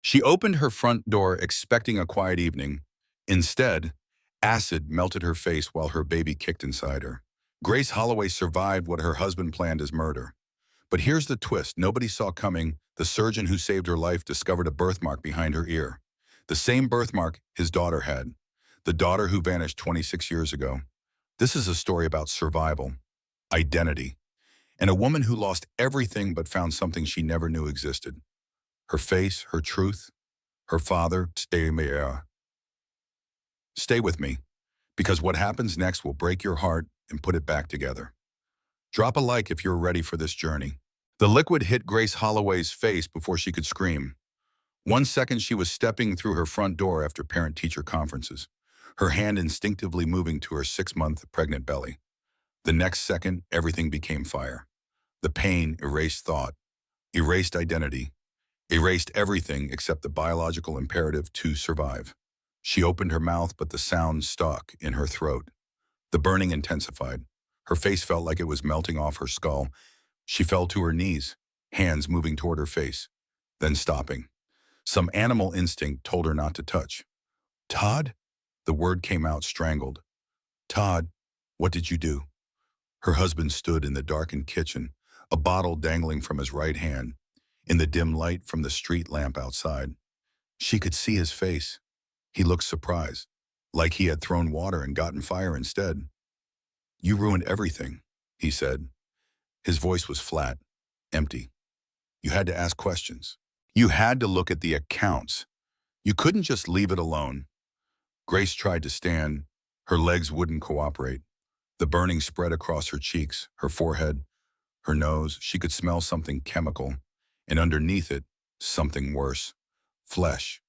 She opened her front door expecting a quiet evening. Instead, acid melted her face while her baby kicked inside her. Grace Holloway survived what her husband planned as murder. But here's the twist nobody saw coming. The surgeon who saved her life discovered a birthmark behind her ear. The same birthmark his daughter had. The daughter who vanished 26 years ago. This is a story about survival, identity, and a woman who lost everything but found something she never knew existed. Her face, her truth, her father. Stay with me, because what happens next will break your heart and put it back together. Drop a like if you're ready for this journey. The liquid hit Grace Holloway's face before she could scream. 1 second she was stepping through her front door after parent-teacher conferences, her hand instinctively moving to her 6-month pregnant belly. The next second, everything became fire. The pain erased thought, erased identity, erased everything except the biological imperative to survive. She opened her mouth, but the sound stuck in her throat. The burning intensified. Her face felt like it was melting off her skull. She fell to her knees, hands moving toward her face, then stopping. Some animal instinct told her not to touch. "Todd?" The word came out strangled. "Todd, what did you do?" Her husband stood in the darkened kitchen, a bottle dangling from his right hand, in the dim light from the street lamp outside. She could see his face. He looked surprised, like he had thrown water and gotten fire instead. "You ruined everything," he said. His voice was flat, empty. "You had to ask questions. You had to look at the accounts. You couldn't just leave it alone." Grace tried to stand. Her legs wouldn't cooperate. The burning spread across her cheeks, her forehead, her nose. She could smell something chemical, and underneath it, something worse. Flesh.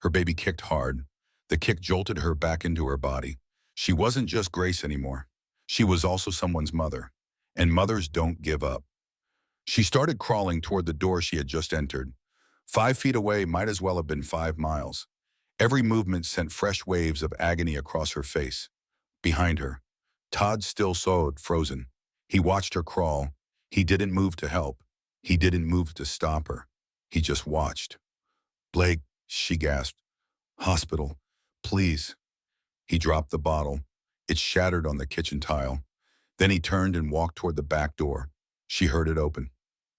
Her baby kicked hard. The kick jolted her back into her body. She wasn't just Grace anymore. She was also someone's mother, and mothers don't give up. She started crawling toward the door she had just entered. 5 feet away might as well have been 5 miles. Every movement sent fresh waves of agony across her face. Behind her, Todd still sewed, frozen. He watched her crawl. He didn't move to help. He didn't move to stop her. He just watched. "Blake," she gasped. "Hospital, please." He dropped the bottle. It shattered on the kitchen tile. Then he turned and walked toward the back door. She heard it open.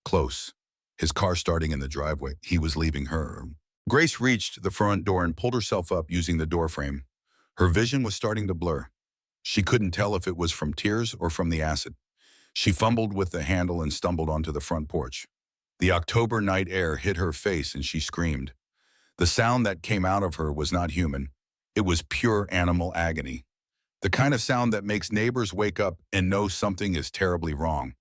Close. His car starting in the driveway. He was leaving her. Grace reached the front door and pulled herself up using the doorframe. Her vision was starting to blur. She couldn't tell if it was from tears or from the acid. She fumbled with the handle and stumbled onto the front porch. The October night air hit her face and she screamed. The sound that came out of her was not human. It was pure animal agony. The kind of sound that makes neighbors wake up and know something is terribly wrong.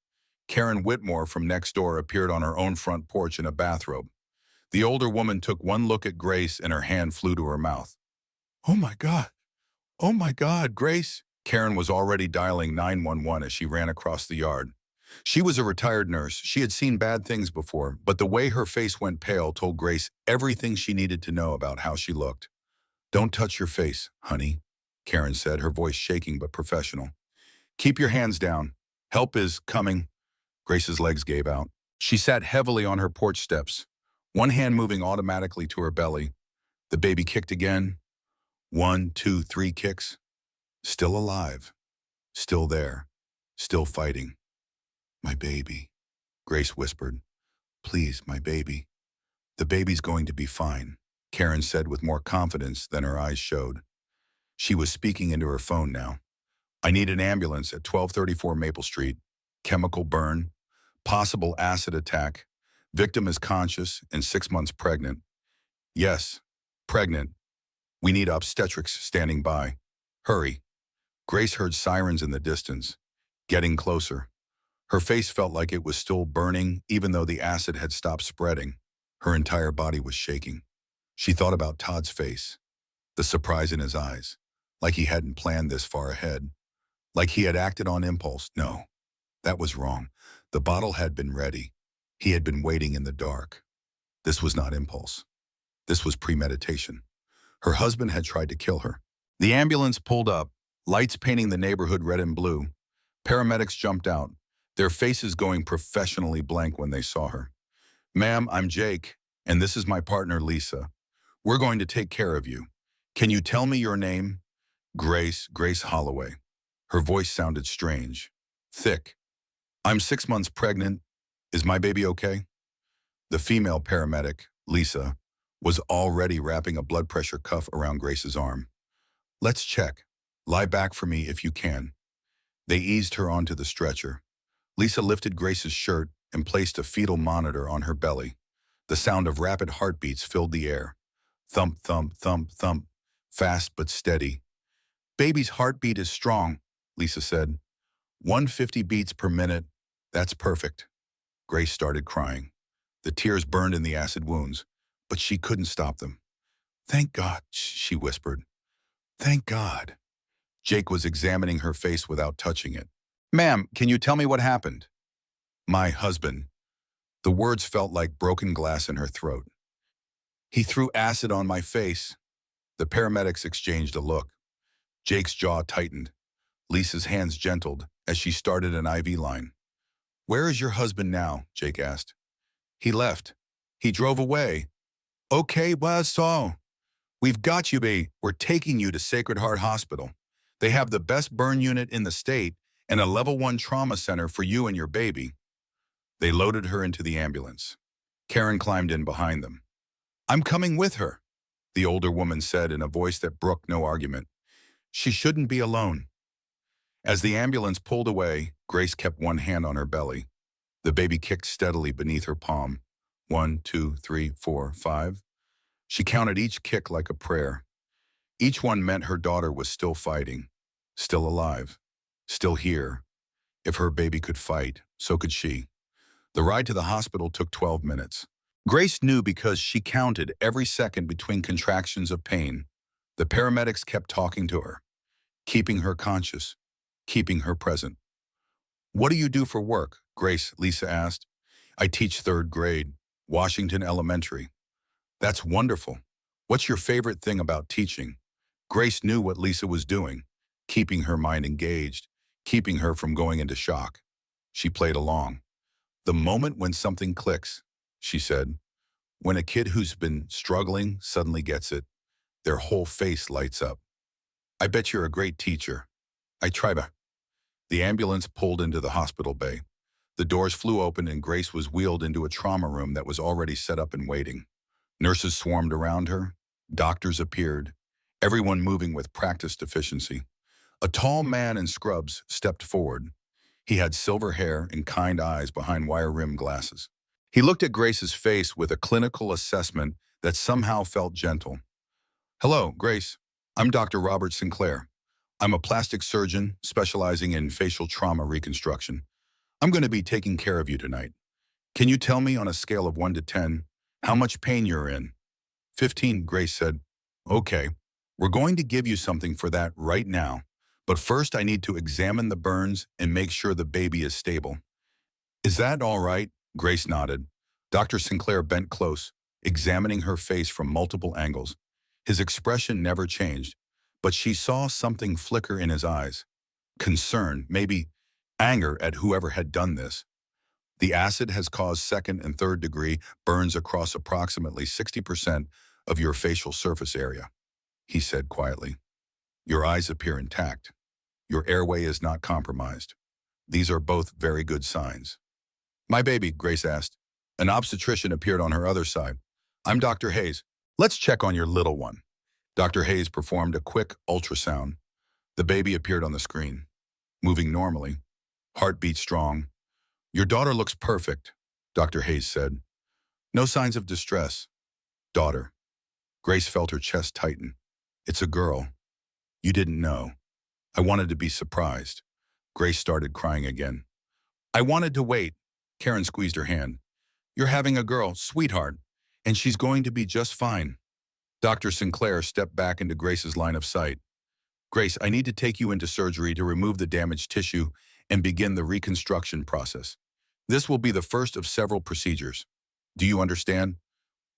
Karen Whitmore from next door appeared on her own front porch in a bathrobe. The older woman took one look at Grace and her hand flew to her mouth. "Oh my God. Oh my God, Grace." Karen was already dialing 911 as she ran across the yard. She was a retired nurse. She had seen bad things before, but the way her face went pale told Grace everything she needed to know about how she looked. "Don't touch your face, honey," Karen said, her voice shaking but professional. "Keep your hands down. Help is coming." Grace's legs gave out. She sat heavily on her porch steps, one hand moving automatically to her belly. The baby kicked again. 1, 2, 3 kicks. Still alive. Still there. Still fighting. "My baby," Grace whispered. "Please, my baby." "The baby's going to be fine," Karen said with more confidence than her eyes showed. She was speaking into her phone now. "I need an ambulance at 1234 Maple Street. Chemical burn. Possible acid attack. Victim is conscious and 6 months pregnant." "Yes, pregnant. We need obstetrics standing by. Hurry." Grace heard sirens in the distance, getting closer. Her face felt like it was still burning, even though the acid had stopped spreading. Her entire body was shaking. She thought about Todd's face, the surprise in his eyes, like he hadn't planned this far ahead, like he had acted on impulse. No, that was wrong. The bottle had been ready. He had been waiting in the dark. This was not impulse. This was premeditation. Her husband had tried to kill her. The ambulance pulled up, lights painting the neighborhood red and blue. Paramedics jumped out, their faces going professionally blank when they saw her. "Ma'am, I'm Jake," And this is my partner, Lisa. We're going to take care of you. Can you tell me your name? Grace Holloway. Her voice sounded strange, thick. I'm 6 months pregnant. Is my baby okay? The female paramedic, Lisa, was already wrapping a blood pressure cuff around Grace's arm. Let's check. Lie back for me if you can. They eased her onto the stretcher. Lisa lifted Grace's shirt and placed a fetal monitor on her belly. The sound of rapid heartbeats filled the air. Thump, thump, thump, thump. Fast but steady. Baby's heartbeat is strong, Lisa said. 150 beats per minute. That's perfect. Grace started crying. The tears burned in the acid wounds, but she couldn't stop them. Thank God, she whispered. Thank God. Jake was examining her face without touching it. Ma'am, can you tell me what happened? My husband. The words felt like broken glass in her throat. He threw acid on my face. The paramedics exchanged a look. Jake's jaw tightened. Lisa's hands gentled as she started an IV line. Where is your husband now? Jake asked. He left. He drove away. Okay, well, so. We've got you, babe. We're taking you to Sacred Heart Hospital. They have the best burn unit in the state and a level 1 trauma center for you and your baby. They loaded her into the ambulance. Karen climbed in behind them. I'm coming with her, the older woman said in a voice that brooked no argument. She shouldn't be alone. As the ambulance pulled away, Grace kept one hand on her belly. The baby kicked steadily beneath her palm. 1, 2, 3, 4, 5. She counted each kick like a prayer. Each one meant her daughter was still fighting, still alive, still here. If her baby could fight, so could she. The ride to the hospital took 12 minutes. Grace knew because she counted every second between contractions of pain. The paramedics kept talking to her, keeping her conscious, keeping her present. What do you do for work? Lisa asked. I teach 3rd grade, Washington Elementary. That's wonderful. What's your favorite thing about teaching? Grace knew what Lisa was doing, keeping her mind engaged, keeping her from going into shock. She played along. The moment when something clicks, she said. When a kid who's been struggling suddenly gets it, their whole face lights up. I bet you're a great teacher. I try to. The ambulance pulled into the hospital bay. The doors flew open and Grace was wheeled into a trauma room that was already set up and waiting. Nurses swarmed around her. Doctors appeared, everyone moving with practiced efficiency. A tall man in scrubs stepped forward. He had silver hair and kind eyes behind wire-rimmed glasses. He looked at Grace's face with a clinical assessment that somehow felt gentle. Hello, Grace. I'm Dr. Robert Sinclair. I'm a plastic surgeon specializing in facial trauma reconstruction. I'm going to be taking care of you tonight. Can you tell me on a scale of 1 to 10 how much pain you're in? 15, Grace said. Okay, we're going to give you something for that right now. But first I need to examine the burns and make sure the baby is stable. Is that all right? Grace nodded. Dr. Sinclair bent close, examining her face from multiple angles. His expression never changed, but she saw something flicker in his eyes. Concern, maybe anger at whoever had done this. The acid has caused 2nd and 3rd degree burns across approximately 60% of your facial surface area, he said quietly. Your eyes appear intact. Your airway is not compromised. These are both very good signs. My baby, Grace asked. An obstetrician appeared on her other side. I'm Dr. Hayes. Let's check on your little one. Dr. Hayes performed a quick ultrasound. The baby appeared on the screen, moving normally, heartbeat strong. Your daughter looks perfect, Dr. Hayes said. No signs of distress. Daughter. Grace felt her chest tighten. It's a girl. You didn't know. I wanted to be surprised. Grace started crying again. I wanted to wait. Karen squeezed her hand. You're having a girl, sweetheart, and she's going to be just fine. Dr. Sinclair stepped back into Grace's line of sight. Grace, I need to take you into surgery to remove the damaged tissue and begin the reconstruction process. This will be the first of several procedures. Do you understand?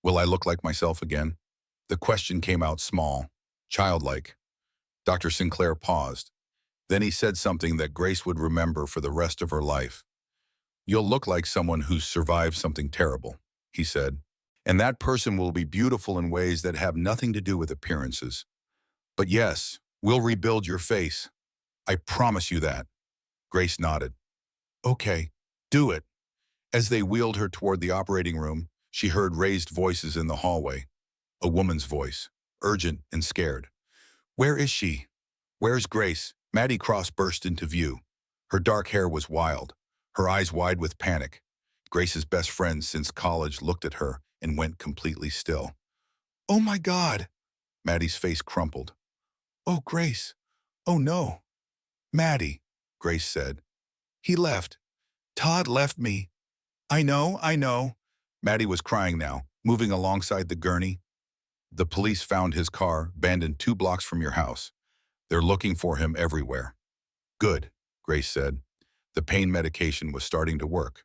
Will I look like myself again? The question came out small, childlike. Dr. Sinclair paused. Then he said something that Grace would remember for the rest of her life. You'll look like someone who's survived something terrible, he said. And that person will be beautiful in ways that have nothing to do with appearances. But yes, we'll rebuild your face. I promise you that. Grace nodded. Okay, do it. As they wheeled her toward the operating room, she heard raised voices in the hallway. A woman's voice, urgent and scared. Where is she? Where's Grace? Maddie Cross burst into view. Her dark hair was wild, her eyes wide with panic. Grace's best friend since college looked at her and went completely still. Oh my God! Maddie's face crumpled. Oh, Grace. Oh no. Maddie, Grace said. He left. Todd left me. I know. Maddie was crying now, moving alongside the gurney. The police found his car, abandoned 2 blocks from your house. They're looking for him everywhere. Good, Grace said. The pain medication was starting to work.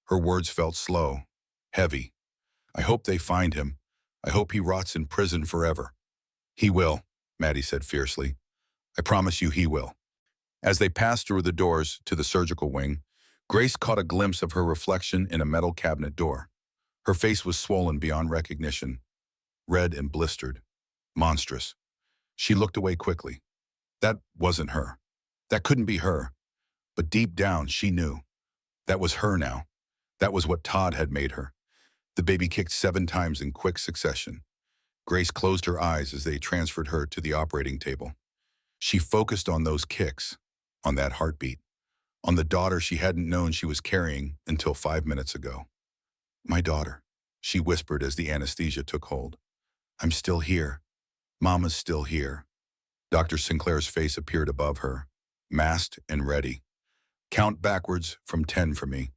Her words felt slow, heavy. I hope they find him. I hope he rots in prison forever. He will, Maddie said fiercely. I promise you he will. As they passed through the doors to the surgical wing, Grace caught a glimpse of her reflection in a metal cabinet door. Her face was swollen beyond recognition, red and blistered, monstrous. She looked away quickly. That wasn't her. That couldn't be her. But deep down, she knew. That was her now. That was what Todd had made her. The baby kicked 7 times in quick succession. Grace closed her eyes as they transferred her to the operating table. She focused on those kicks, on that heartbeat, on the daughter she hadn't known she was carrying until 5 minutes ago. My daughter, she whispered as the anesthesia took hold. I'm still here. Mama's still here. Dr. Sinclair's face appeared above her, masked and ready. Count backwards from 10 for me.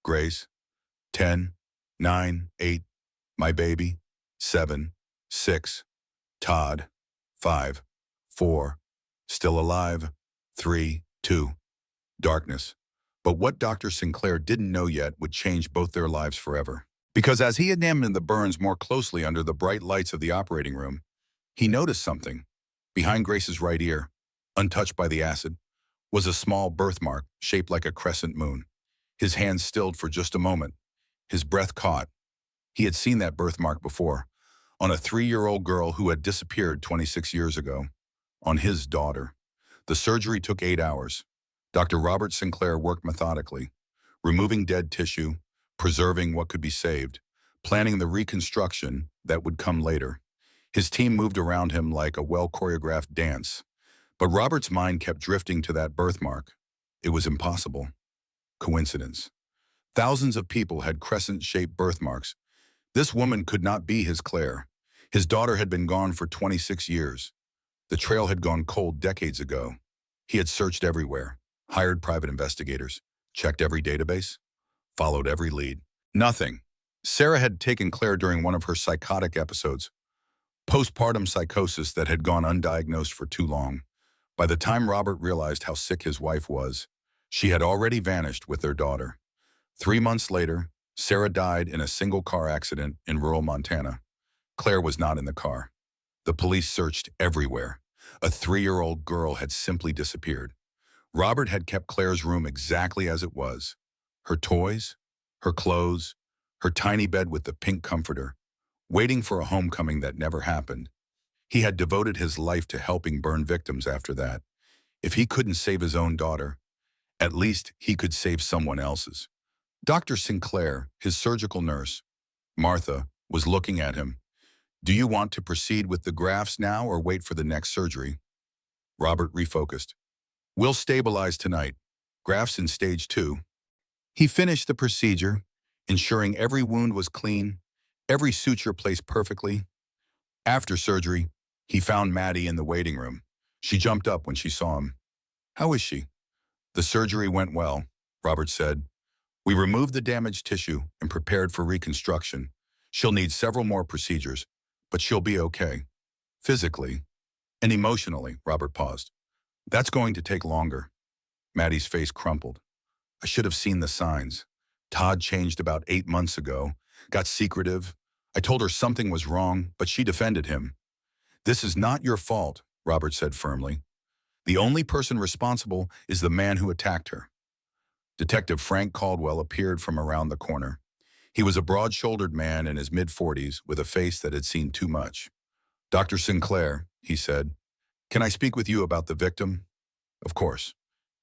Grace, 10, 9, 8, my baby, 7, 6, Todd, 5, 4, still alive, 3, 2, darkness. But what Dr. Sinclair didn't know yet would change both their lives forever. Because as he examined the burns more closely under the bright lights of the operating room, he noticed something. Behind Grace's right ear, untouched by the acid, was a small birthmark shaped like a crescent moon. His hands stilled for just a moment. His breath caught. He had seen that birthmark before, on a 3-year-old girl who had disappeared 26 years ago, on his daughter. The surgery took 8 hours. Dr. Robert Sinclair worked methodically, removing dead tissue, preserving what could be saved, planning the reconstruction that would come later. His team moved around him like a well-choreographed dance. But Robert's mind kept drifting to that birthmark. It was impossible. Coincidence. Thousands of people had crescent-shaped birthmarks. This woman could not be his Claire. His daughter had been gone for 26 years. The trail had gone cold decades ago. He had searched everywhere, hired private investigators, checked every database, followed every lead. Nothing. Sarah had taken Claire during one of her psychotic episodes, postpartum psychosis that had gone undiagnosed for too long. By the time Robert realized how sick his wife was, she had already vanished with their daughter. 3 months later, Sarah died in a single-car accident in rural Montana. Claire was not in the car. The police searched everywhere. A 3-year-old girl had simply disappeared. Robert had kept Claire's room exactly as it was. Her toys, her clothes, her tiny bed with the pink comforter, waiting for a homecoming that never happened. He had devoted his life to helping burn victims after that. If he couldn't save his own daughter, at least he could save someone else's. Dr. Sinclair, his surgical nurse, Martha, was looking at him. Do you want to proceed with the grafts now or wait for the next surgery? Robert refocused. We'll stabilize tonight. Grafts in stage 2. He finished the procedure, ensuring every wound was clean, every suture placed perfectly. After surgery, he found Maddie in the waiting room. She jumped up when she saw him. How is she? The surgery went well, Robert said. We removed the damaged tissue and prepared for reconstruction. She'll need several more procedures, but she'll be okay. Physically and emotionally, Robert paused. That's going to take longer. Maddie's face crumpled. I should have seen the signs. Todd changed about 8 months ago, got secretive. I told her something was wrong, but she defended him. This is not your fault, Robert said firmly. The only person responsible is the man who attacked her. Detective Frank Caldwell appeared from around the corner. He was a broad-shouldered man in his mid-40s with a face that had seen too much. "Dr. Sinclair," he said, "can I speak with you about the victim?" Of course.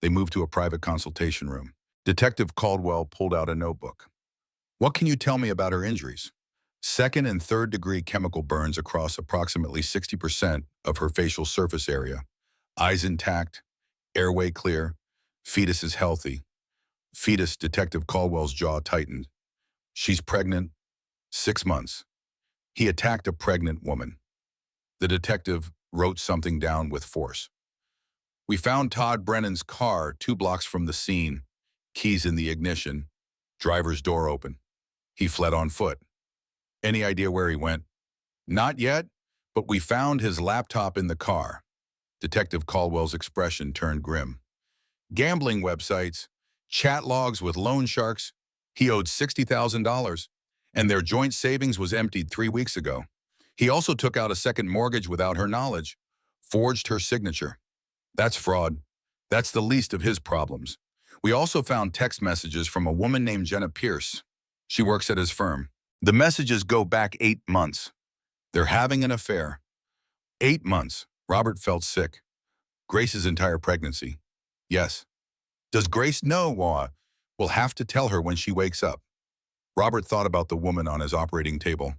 They moved to a private consultation room. Detective Caldwell pulled out a notebook. "What can you tell me about her injuries?" "Second and third degree chemical burns across approximately 60% of her facial surface area. Eyes intact, airway clear, fetus is healthy." Fetus, Detective Caldwell's jaw tightened. "She's pregnant, 6 months. He attacked a pregnant woman." The detective wrote something down with force. "We found Todd Brennan's car 2 blocks from the scene, keys in the ignition, driver's door open. He fled on foot." "Any idea where he went?" "Not yet, but we found his laptop in the car." Detective Caldwell's expression turned grim. "Gambling websites, chat logs with loan sharks. He owed $60,000, and their joint savings was emptied 3 weeks ago. He also took out a second mortgage without her knowledge, forged her signature. That's fraud. That's the least of his problems. We also found text messages from a woman named Jenna Pierce. She works at his firm. The messages go back 8 months. They're having an affair." 8 months. Robert felt sick. "Grace's entire pregnancy?" "Yes." "Does Grace know?" "We'll have to tell her when she wakes up." Robert thought about the woman on his operating table.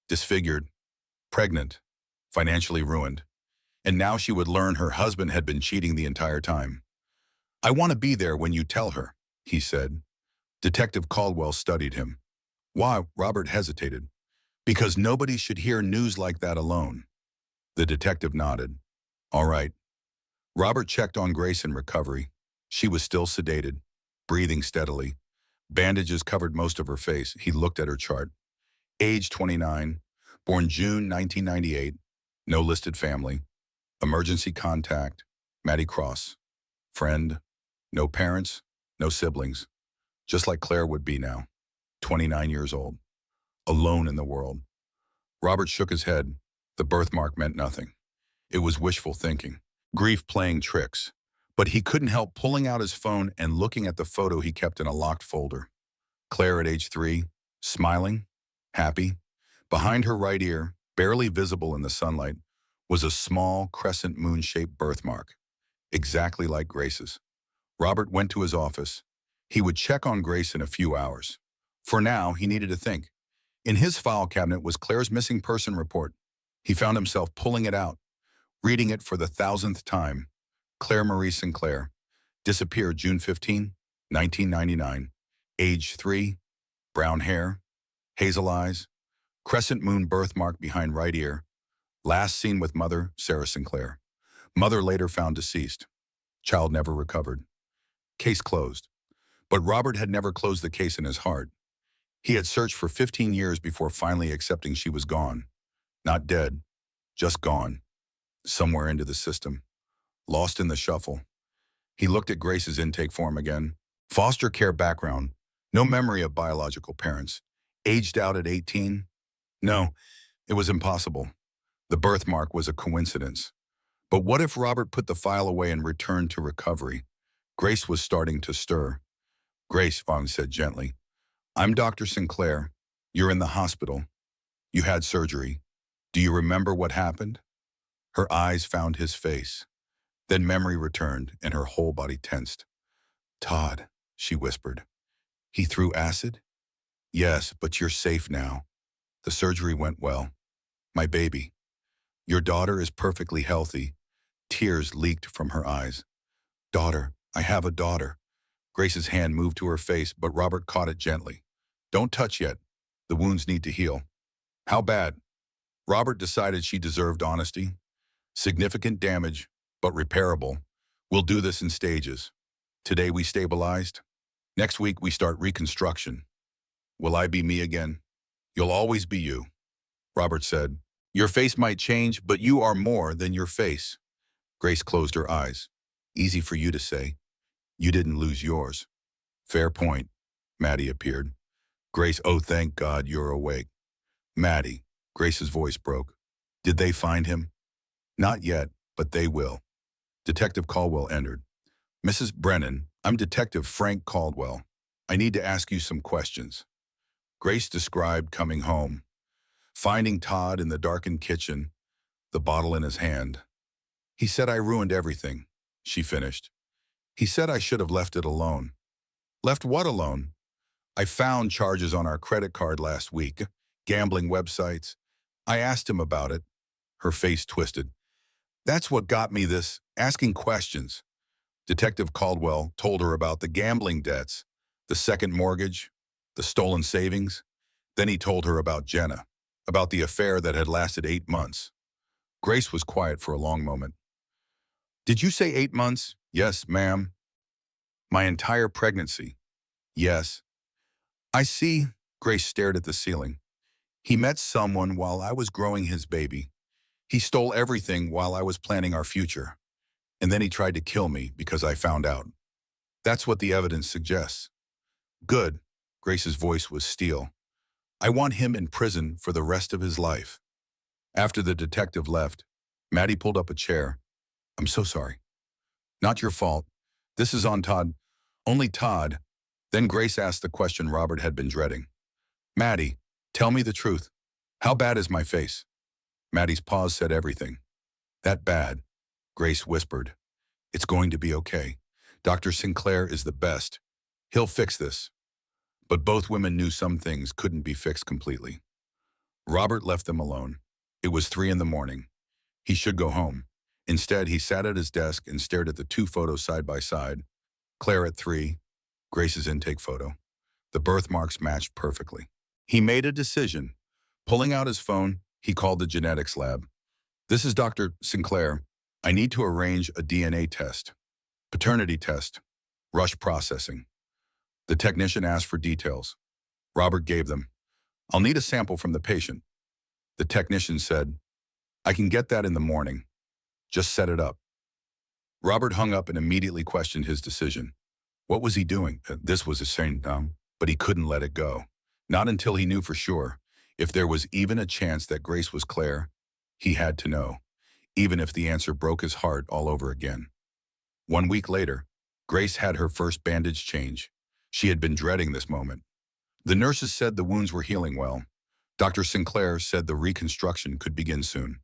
Disfigured, pregnant, financially ruined. And now she would learn her husband had been cheating the entire time. "I want to be there when you tell her," he said. Detective Caldwell studied him. "Why?" Robert hesitated. "Because nobody should hear news like that alone." The detective nodded. "All right." Robert checked on Grace in recovery. She was still sedated, breathing steadily. Bandages covered most of her face. He looked at her chart. Age 29, born June 1998, no listed family. Emergency contact, Maddie Cross. Friend, no parents, no siblings. Just like Claire would be now, 29 years old. Alone in the world. Robert shook his head. The birthmark meant nothing. It was wishful thinking. Grief playing tricks. But he couldn't help pulling out his phone and looking at the photo he kept in a locked folder. Claire at age 3, smiling, happy. Behind her right ear, barely visible in the sunlight, was a small crescent moon-shaped birthmark, exactly like Grace's. Robert went to his office. He would check on Grace in a few hours. For now, he needed to think. In his file cabinet was Claire's missing person report. He found himself pulling it out, reading it for the 1000th time. Claire Marie Sinclair, disappeared June 15, 1999. Age 3, brown hair, hazel eyes, crescent moon birthmark behind right ear. Last seen with mother, Sarah Sinclair. Mother later found deceased. Child never recovered. Case closed. But Robert had never closed the case in his heart. He had searched for 15 years before finally accepting she was gone. Not dead, just gone. Somewhere into the system. Lost in the shuffle. He looked at Grace's intake form again. Foster care background. No memory of biological parents. Aged out at 18? No, it was impossible. The birthmark was a coincidence. But what if Robert put the file away and returned to recovery? Grace was starting to stir. "Grace," Vaughn said gently, "I'm Dr. Sinclair. You're in the hospital. You had surgery. Do you remember what happened?" Her eyes found his face. Then memory returned and her whole body tensed. "Todd," she whispered. "He threw acid?" "Yes, but you're safe now. The surgery went well. My baby. Your daughter is perfectly healthy." Tears leaked from her eyes. "Daughter, I have a daughter." Grace's hand moved to her face, but Robert caught it gently. "Don't touch yet. The wounds need to heal." "How bad?" Robert decided she deserved honesty. "Significant damage, but repairable. We'll do this in stages. Today we stabilized. Next week we start reconstruction. Will I be me again?" "You'll always be you," Robert said. "Your face might change, but you are more than your face." Grace closed her eyes. "Easy for you to say. You didn't lose yours." "Fair point." Maddie appeared. "Grace, oh thank God you're awake." "Maddie," Grace's voice broke. "Did they find him?" "Not yet, but they will." Detective Caldwell entered. "Mrs. Brennan, I'm Detective Frank Caldwell. I need to ask you some questions." Grace described coming home, finding Todd in the darkened kitchen, the bottle in his hand. He said I ruined everything, she finished. He said I should have left it alone. Left what alone? I found charges on our credit card last week, gambling websites. I asked him about it. Her face twisted. That's what got me this, asking questions. Detective Caldwell told her about the gambling debts, the second mortgage, the stolen savings. Then he told her about Jenna, about the affair that had lasted 8 months. Grace was quiet for a long moment. Did you say 8 months? Yes, ma'am. My entire pregnancy. Yes. I see. Grace stared at the ceiling. He met someone while I was growing his baby. He stole everything while I was planning our future. And then he tried to kill me because I found out. That's what the evidence suggests. Good. Grace's voice was steel. I want him in prison for the rest of his life. After the detective left, Maddie pulled up a chair. I'm so sorry. Not your fault. This is on Todd. Only Todd. Then Grace asked the question Robert had been dreading. Maddie, tell me the truth. How bad is my face? Maddie's pause said everything. That bad, Grace whispered. It's going to be okay. Dr. Sinclair is the best. He'll fix this. But both women knew some things couldn't be fixed completely. Robert left them alone. It was 3 a.m. He should go home. Instead, he sat at his desk and stared at the 2 photos side by side. Claire at 3, Grace's intake photo. The birthmarks matched perfectly. He made a decision. Pulling out his phone, he called the genetics lab. This is Dr. Sinclair. I need to arrange a DNA test. Paternity test. Rush processing. The technician asked for details. Robert gave them. I'll need a sample from the patient. The technician said, I can get that in the morning. Just set it up. Robert hung up and immediately questioned his decision. What was he doing? This was insane, but he couldn't let it go. Not until he knew for sure. If there was even a chance that Grace was Claire, he had to know, even if the answer broke his heart all over again. 1 week later, Grace had her first bandage change. She had been dreading this moment. The nurses said the wounds were healing well. Dr. Sinclair said the reconstruction could begin soon.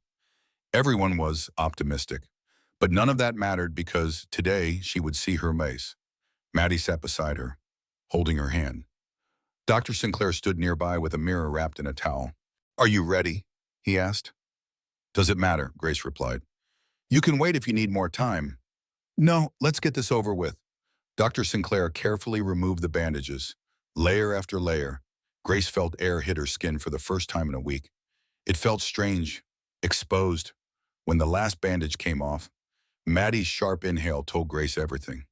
Everyone was optimistic, but none of that mattered because today she would see her mace. Maddie sat beside her, holding her hand. Dr. Sinclair stood nearby with a mirror wrapped in a towel. Are you ready? He asked. Does it matter? Grace replied. You can wait if you need more time. No, let's get this over with. Dr. Sinclair carefully removed the bandages, layer after layer. Grace felt air hit her skin for the first time in a week. It felt strange, exposed. When the last bandage came off, Maddie's sharp inhale told Grace everything.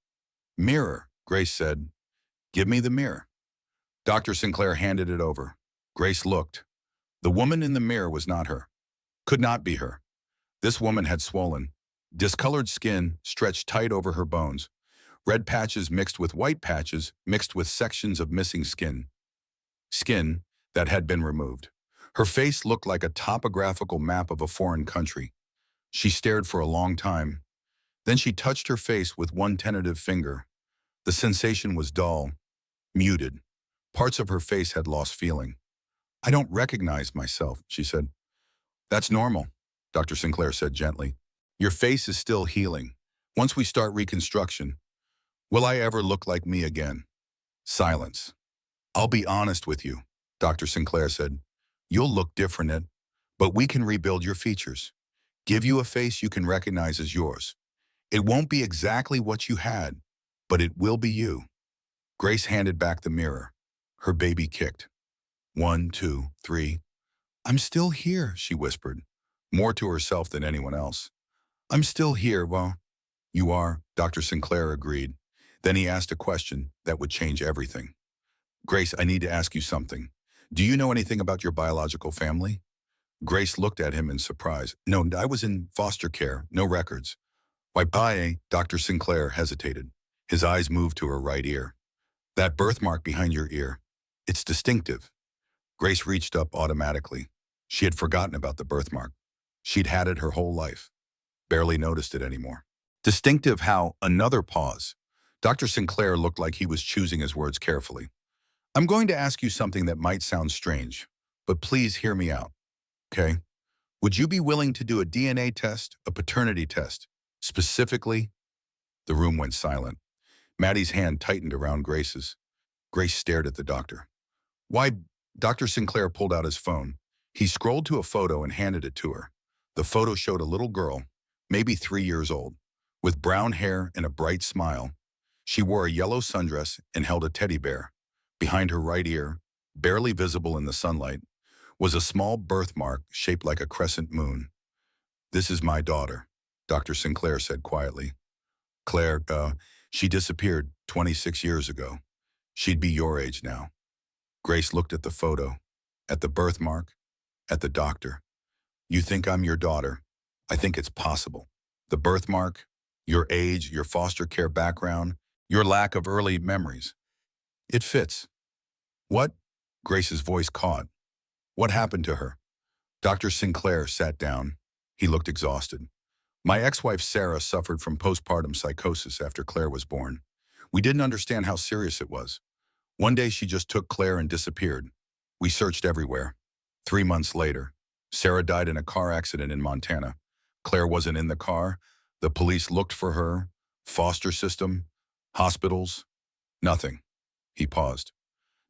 Mirror, Grace said. Give me the mirror. Dr. Sinclair handed it over. Grace looked. The woman in the mirror was not her. Could not be her. This woman had swollen, discolored skin stretched tight over her bones. Red patches mixed with white patches mixed with sections of missing skin. Skin that had been removed. Her face looked like a topographical map of a foreign country. She stared for a long time. Then she touched her face with one tentative finger. The sensation was dull, muted. Parts of her face had lost feeling. I don't recognize myself, she said. That's normal, Dr. Sinclair said gently. Your face is still healing. Once we start reconstruction, will I ever look like me again? Silence. I'll be honest with you, Dr. Sinclair said. You'll look different, Ed, but we can rebuild your features. Give you a face you can recognize as yours. It won't be exactly what you had, but it will be you. Grace handed back the mirror. Her baby kicked. 1, 2, 3. I'm still here, she whispered, more to herself than anyone else. I'm still here, well, you are, Dr. Sinclair agreed. Then he asked a question that would change everything. Grace, I need to ask you something. Do you know anything about your biological family? Grace looked at him in surprise. No, I was in foster care, no records. Why, Dr. Sinclair hesitated. His eyes moved to her right ear. That birthmark behind your ear. It's distinctive. Grace reached up automatically. She had forgotten about the birthmark. She'd had it her whole life. Barely noticed it anymore. Distinctive how, another pause. Dr. Sinclair looked like he was choosing his words carefully. I'm going to ask you something that might sound strange, but please hear me out, okay? Would you be willing to do a DNA test, a paternity test? Specifically, the room went silent. Maddie's hand tightened around Grace's. Grace stared at the doctor. Why? Dr. Sinclair pulled out his phone. He scrolled to a photo and handed it to her. The photo showed a little girl, maybe 3 years old, with brown hair and a bright smile. She wore a yellow sundress and held a teddy bear. Behind her right ear, barely visible in the sunlight, was a small birthmark shaped like a crescent moon. This is my daughter, Dr. Sinclair said quietly. Claire, she disappeared 26 years ago. She'd be your age now. Grace looked at the photo, at the birthmark, at the doctor. You think I'm your daughter? I think it's possible. The birthmark, your age, your foster care background, your lack of early memories. It fits. What? Grace's voice caught. What happened to her? Dr. Sinclair sat down. He looked exhausted. My ex-wife Sarah suffered from postpartum psychosis after Claire was born. We didn't understand how serious it was. One day she just took Claire and disappeared. We searched everywhere. 3 months later, Sarah died in a car accident in Montana. Claire wasn't in the car. The police looked for her. Foster system, hospitals, nothing. He paused.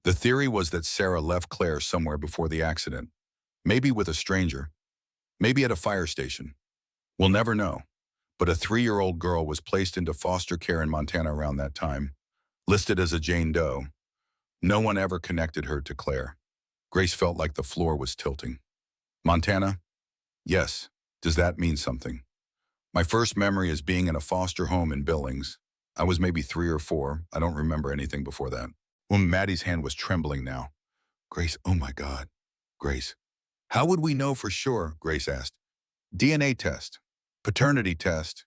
The theory was that Sarah left Claire somewhere before the accident. Maybe with a stranger. Maybe at a fire station. We'll never know. But a 3-year-old girl was placed into foster care in Montana around that time, listed as a Jane Doe. No one ever connected her to Claire. Grace felt like the floor was tilting. Montana? Yes. Does that mean something? My first memory is being in a foster home in Billings. I was maybe 3 or 4. I don't remember anything before that. Well, Maddie's hand was trembling now. Grace, oh my God. Grace. How would we know for sure? Grace asked. DNA test. Paternity test.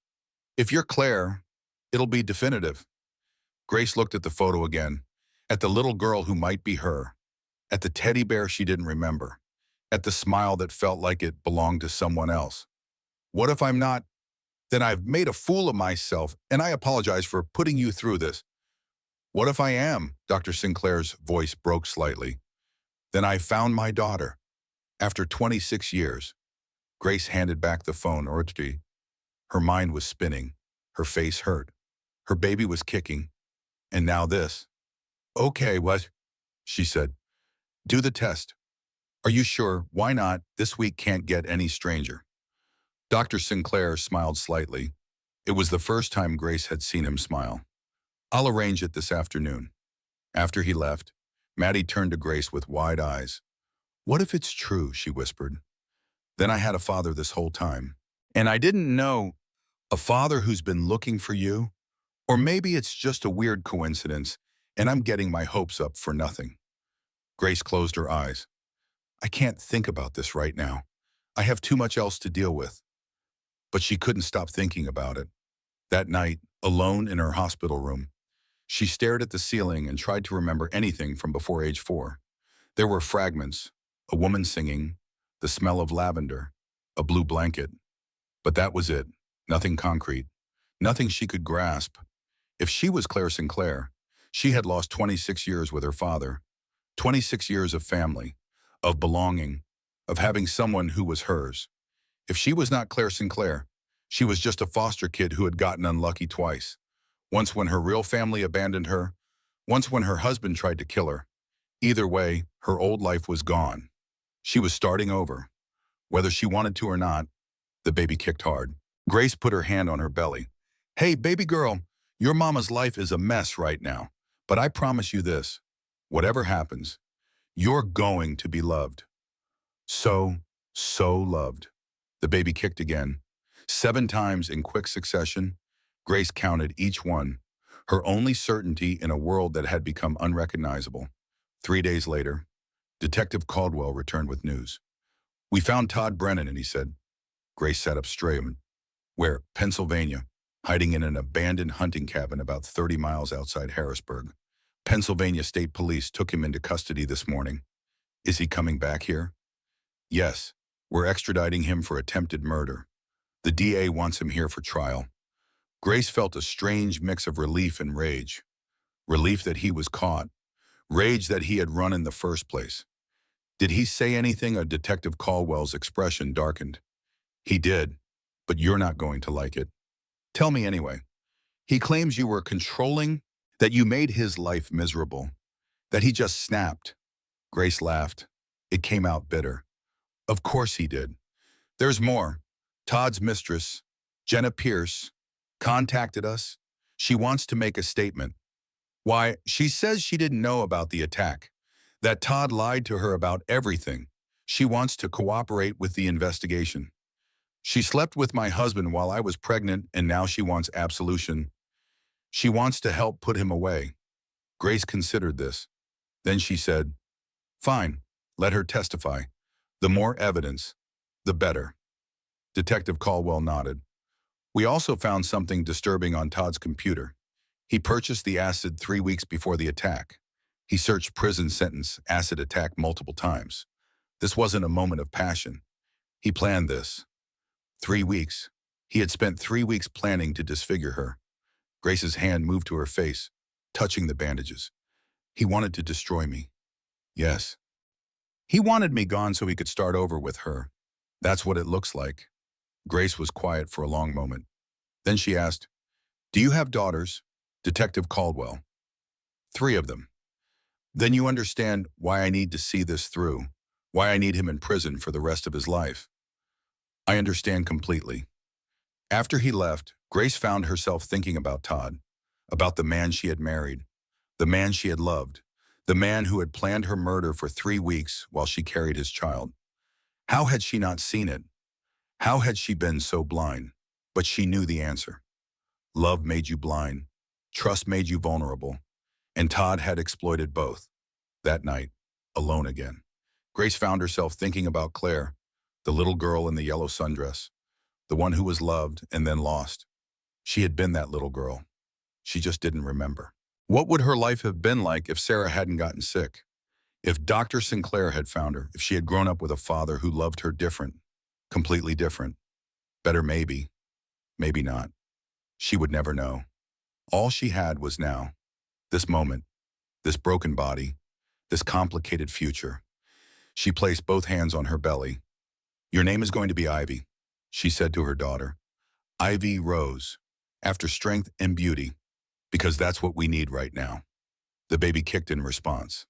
If you're Claire, it'll be definitive. Grace looked at the photo again, at the little girl who might be her, at the teddy bear she didn't remember, at the smile that felt like it belonged to someone else. What if I'm not? Then I've made a fool of myself, and I apologize for putting you through this. What if I am? Dr. Sinclair's voice broke slightly. Then I found my daughter. After 26 years. Grace handed back the phone orderly. Her mind was spinning. Her face hurt. Her baby was kicking. And now this. Okay, what? She said. Do the test. Are you sure? Why not? This week can't get any stranger. Dr. Sinclair smiled slightly. It was the first time Grace had seen him smile. I'll arrange it this afternoon. After he left, Maddie turned to Grace with wide eyes. What if it's true? She whispered. Then I had a father this whole time. And I didn't know. A father who's been looking for you? Or maybe it's just a weird coincidence, and I'm getting my hopes up for nothing. Grace closed her eyes. I can't think about this right now. I have too much else to deal with. But she couldn't stop thinking about it. That night, alone in her hospital room, she stared at the ceiling and tried to remember anything from before age 4. There were fragments, a woman singing, the smell of lavender, a blue blanket. But that was it, nothing concrete, nothing she could grasp. If she was Claire Sinclair, she had lost 26 years with her father, 26 years of family, of belonging, of having someone who was hers. If she was not Claire Sinclair, she was just a foster kid who had gotten unlucky twice. Once when her real family abandoned her, once when her husband tried to kill her. Either way, her old life was gone. She was starting over. Whether she wanted to or not, the baby kicked hard. Grace put her hand on her belly. Hey, baby girl, your mama's life is a mess right now, but I promise you this, whatever happens, you're going to be loved. So loved. The baby kicked again. 7 times in quick succession. Grace counted each one, her only certainty in a world that had become unrecognizable. 3 days later, Detective Caldwell returned with news. We found Todd Brennan, and he said. Grace sat up straight. Where? Pennsylvania, hiding in an abandoned hunting cabin about 30 miles outside Harrisburg. Pennsylvania State Police took him into custody this morning. Is he coming back here? Yes, we're extraditing him for attempted murder. The DA wants him here for trial. Grace felt a strange mix of relief and rage. Relief that he was caught. Rage that he had run in the first place. Did he say anything? A Detective Caldwell's expression darkened. He did, but you're not going to like it. Tell me anyway. He claims you were controlling, that you made his life miserable, that he just snapped. Grace laughed. It came out bitter. Of course he did. There's more. Todd's mistress, Jenna Pierce, contacted us. She wants to make a statement. Why, she says she didn't know about the attack, that Todd lied to her about everything. She wants to cooperate with the investigation. She slept with my husband while I was pregnant, and now she wants absolution. She wants to help put him away. Grace considered this. Then she said, fine, let her testify. The more evidence, the better. Detective Caldwell nodded. We also found something disturbing on Todd's computer. He purchased the acid 3 weeks before the attack. He searched prison sentence, acid attack multiple times. This wasn't a moment of passion. He planned this. 3 weeks. He had spent 3 weeks planning to disfigure her. Grace's hand moved to her face, touching the bandages. He wanted to destroy me. Yes. He wanted me gone so he could start over with her. That's what it looks like. Grace was quiet for a long moment. Then she asked, do you have daughters? Detective Caldwell. 3 of them. Then you understand why I need to see this through, why I need him in prison for the rest of his life. I understand completely. After he left, Grace found herself thinking about Todd, about the man she had married, the man she had loved, the man who had planned her murder for 3 weeks while she carried his child. How had she not seen it? How had she been so blind? But she knew the answer. Love made you blind. Trust made you vulnerable. And Todd had exploited both. That night, alone again, Grace found herself thinking about Claire, the little girl in the yellow sundress, the one who was loved and then lost. She had been that little girl. She just didn't remember. What would her life have been like if Sarah hadn't gotten sick? If Dr. Sinclair had found her, if she had grown up with a father who loved her different, completely different? Better maybe, maybe not. She would never know. All she had was now, this moment, this broken body, this complicated future. She placed both hands on her belly. Your name is going to be Ivy, she said to her daughter. Ivy Rose, after strength and beauty, because that's what we need right now. The baby kicked in response.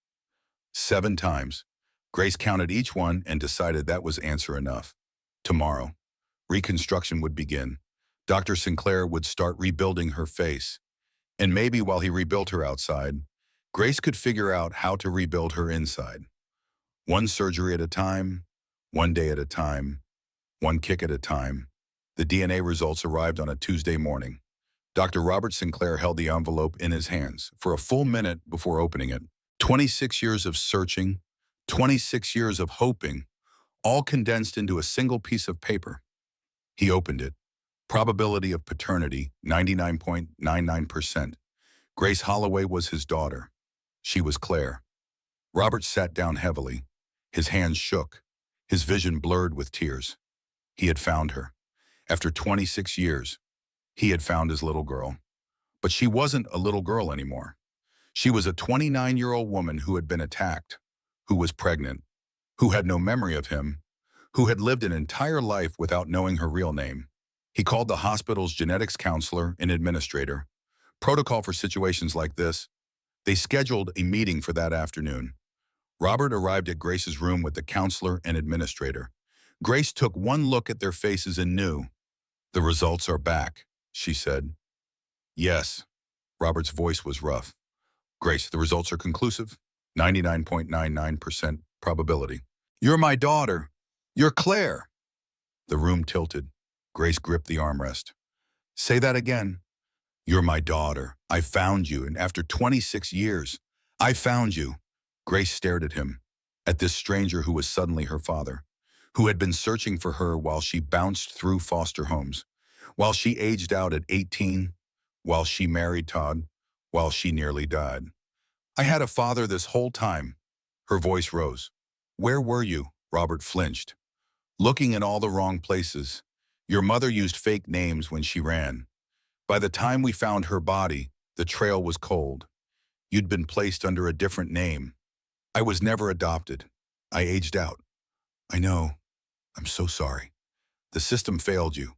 7 times. Grace counted each one and decided that was answer enough. Tomorrow, reconstruction would begin. Dr. Sinclair would start rebuilding her face. And maybe while he rebuilt her outside, Grace could figure out how to rebuild her inside. One surgery at a time, one day at a time, one kick at a time. The DNA results arrived on a Tuesday morning. Dr. Robert Sinclair held the envelope in his hands for a full minute before opening it. 26 years of searching, 26 years of hoping, all condensed into a single piece of paper. He opened it. Probability of paternity, 99.99%. Grace Holloway was his daughter. She was Claire. Robert sat down heavily. His hands shook. His vision blurred with tears. He had found her. After 26 years, he had found his little girl. But she wasn't a little girl anymore. She was a 29-year-old woman who had been attacked, who was pregnant, who had no memory of him, who had lived an entire life without knowing her real name. He called the hospital's genetics counselor and administrator. Protocol for situations like this. They scheduled a meeting for that afternoon. Robert arrived at Grace's room with the counselor and administrator. Grace took one look at their faces and knew. The results are back, she said. Yes. Robert's voice was rough. Grace, the results are conclusive. 99.99% probability. You're my daughter. You're Claire. The room tilted. Grace gripped the armrest. Say that again. You're my daughter. I found you, and after 26 years, I found you. Grace stared at him, at this stranger who was suddenly her father, who had been searching for her while she bounced through foster homes, while she aged out at 18, while she married Todd, while she nearly died. I had a father this whole time. Her voice rose. Where were you? Robert flinched. Looking in all the wrong places. Your mother used fake names when she ran. By the time we found her body, the trail was cold. You'd been placed under a different name. I was never adopted. I aged out. I know. I'm so sorry. The system failed you.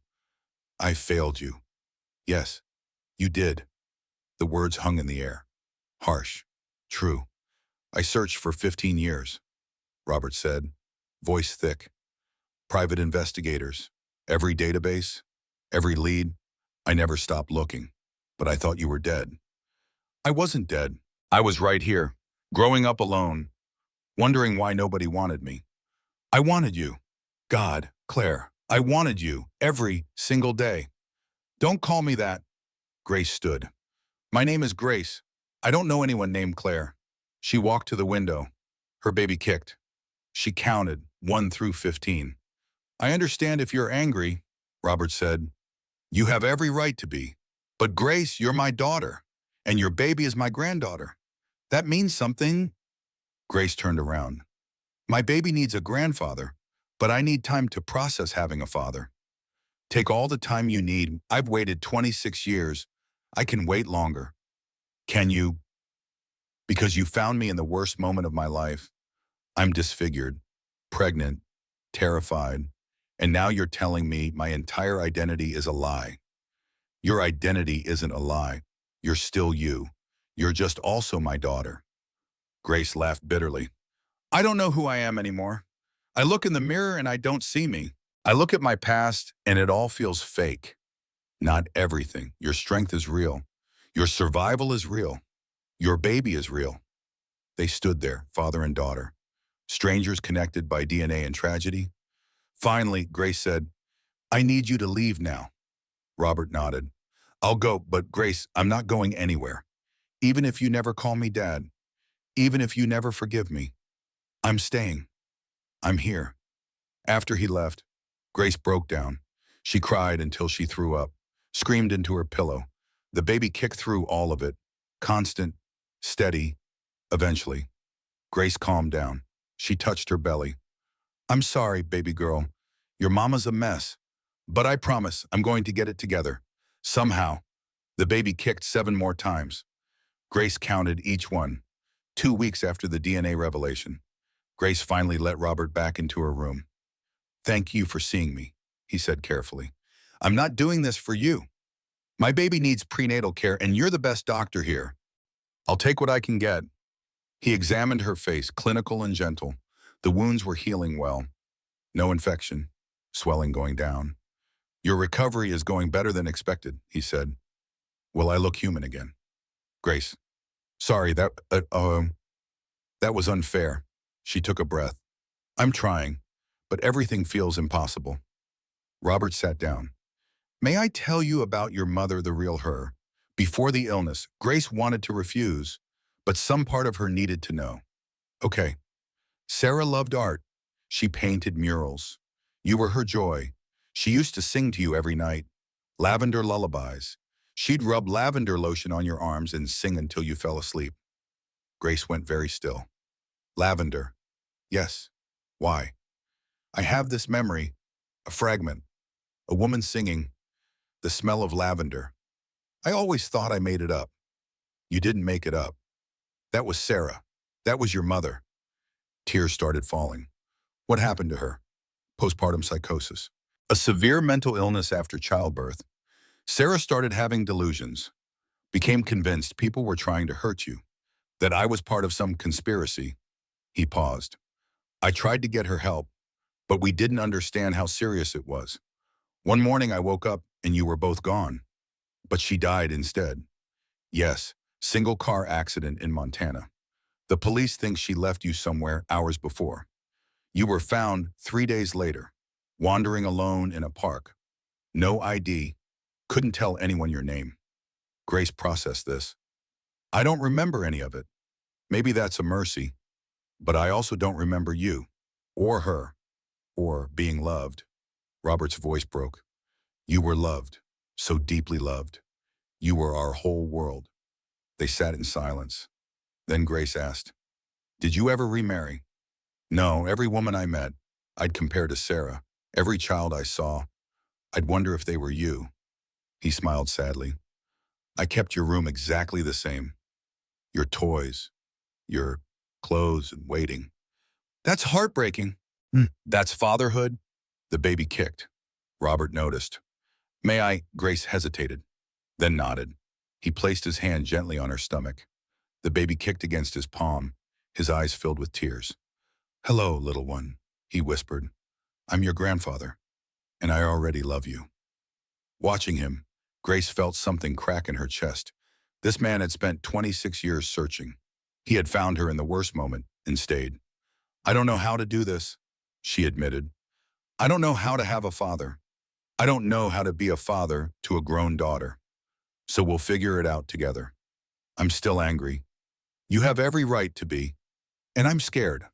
I failed you. Yes, you did. The words hung in the air. Harsh. True. I searched for 15 years, Robert said, voice thick. Private investigators. Every database. Every lead. I never stopped looking. But I thought you were dead. I wasn't dead. I was right here, growing up alone, wondering why nobody wanted me. I wanted you. God, Claire, I wanted you every single day. Don't call me that. Grace stood. My name is Grace. I don't know anyone named Claire. She walked to the window. Her baby kicked. She counted 1 through 15. I understand if you're angry, Robert said. You have every right to be. But Grace, you're my daughter, and your baby is my granddaughter. That means something. Grace turned around. My baby needs a grandfather, but I need time to process having a father. Take all the time you need. I've waited 26 years. I can wait longer. Can you? Because you found me in the worst moment of my life. I'm disfigured, pregnant, terrified, and now you're telling me my entire identity is a lie. Your identity isn't a lie. You're still you. You're just also my daughter. Grace laughed bitterly. I don't know who I am anymore. I look in the mirror and I don't see me. I look at my past and it all feels fake. Not everything. Your strength is real. Your survival is real. Your baby is real. They stood there, father and daughter, strangers connected by DNA and tragedy. Finally, Grace said, I need you to leave now. Robert nodded. I'll go, but Grace, I'm not going anywhere. Even if you never call me Dad, even if you never forgive me, I'm staying. I'm here. After he left, Grace broke down. She cried until she threw up, screamed into her pillow. The baby kicked through all of it, constant, steady. Eventually, Grace calmed down. She touched her belly. I'm sorry, baby girl. Your mama's a mess. But I promise I'm going to get it together. Somehow. The baby kicked 7 more times. Grace counted each one. 2 weeks after the DNA revelation, Grace finally let Robert back into her room. Thank you for seeing me, he said carefully. I'm not doing this for you. My baby needs prenatal care and you're the best doctor here. I'll take what I can get. He examined her face, clinical and gentle. The wounds were healing well. No infection, swelling going down. Your recovery is going better than expected, he said. Will I look human again? Grace. Sorry, that was unfair. She took a breath. I'm trying, but everything feels impossible. Robert sat down. May I tell you about your mother, the real her? Before the illness, Grace wanted to refuse, but some part of her needed to know. Okay. Sarah loved art. She painted murals. You were her joy. She used to sing to you every night. Lavender lullabies. She'd rub lavender lotion on your arms and sing until you fell asleep. Grace went very still. Lavender. Yes. Why? I have this memory, a fragment, a woman singing, the smell of lavender. I always thought I made it up. You didn't make it up. That was Sarah. That was your mother. Tears started falling. What happened to her? Postpartum psychosis. A severe mental illness after childbirth. Sarah started having delusions, became convinced people were trying to hurt you, that I was part of some conspiracy. He paused. I tried to get her help, but we didn't understand how serious it was. One morning I woke up and you were both gone, but she died instead. Yes, single car accident in Montana. The police think she left you somewhere hours before. You were found 3 days later, wandering alone in a park. No ID, couldn't tell anyone your name. Grace processed this. I don't remember any of it. Maybe that's a mercy, but I also don't remember you, or her, or being loved. Robert's voice broke. You were loved, so deeply loved. You were our whole world. They sat in silence. Then Grace asked, did you ever remarry? No, every woman I met, I'd compare to Sarah. Every child I saw, I'd wonder if they were you. He smiled sadly. I kept your room exactly the same. your toys, your clothes and waiting. That's heartbreaking. That's fatherhood. The baby kicked. Robert noticed. May I? Grace hesitated, then nodded. He placed his hand gently on her stomach. The baby kicked against his palm, his eyes filled with tears. Hello, little one, he whispered. I'm your grandfather, and I already love you. Watching him, Grace felt something crack in her chest. This man had spent 26 years searching. He had found her in the worst moment and stayed. I don't know how to do this, she admitted. I don't know how to have a father. I don't know how to be a father to a grown daughter. So we'll figure it out together. I'm still angry. You have every right to be. And I'm scared.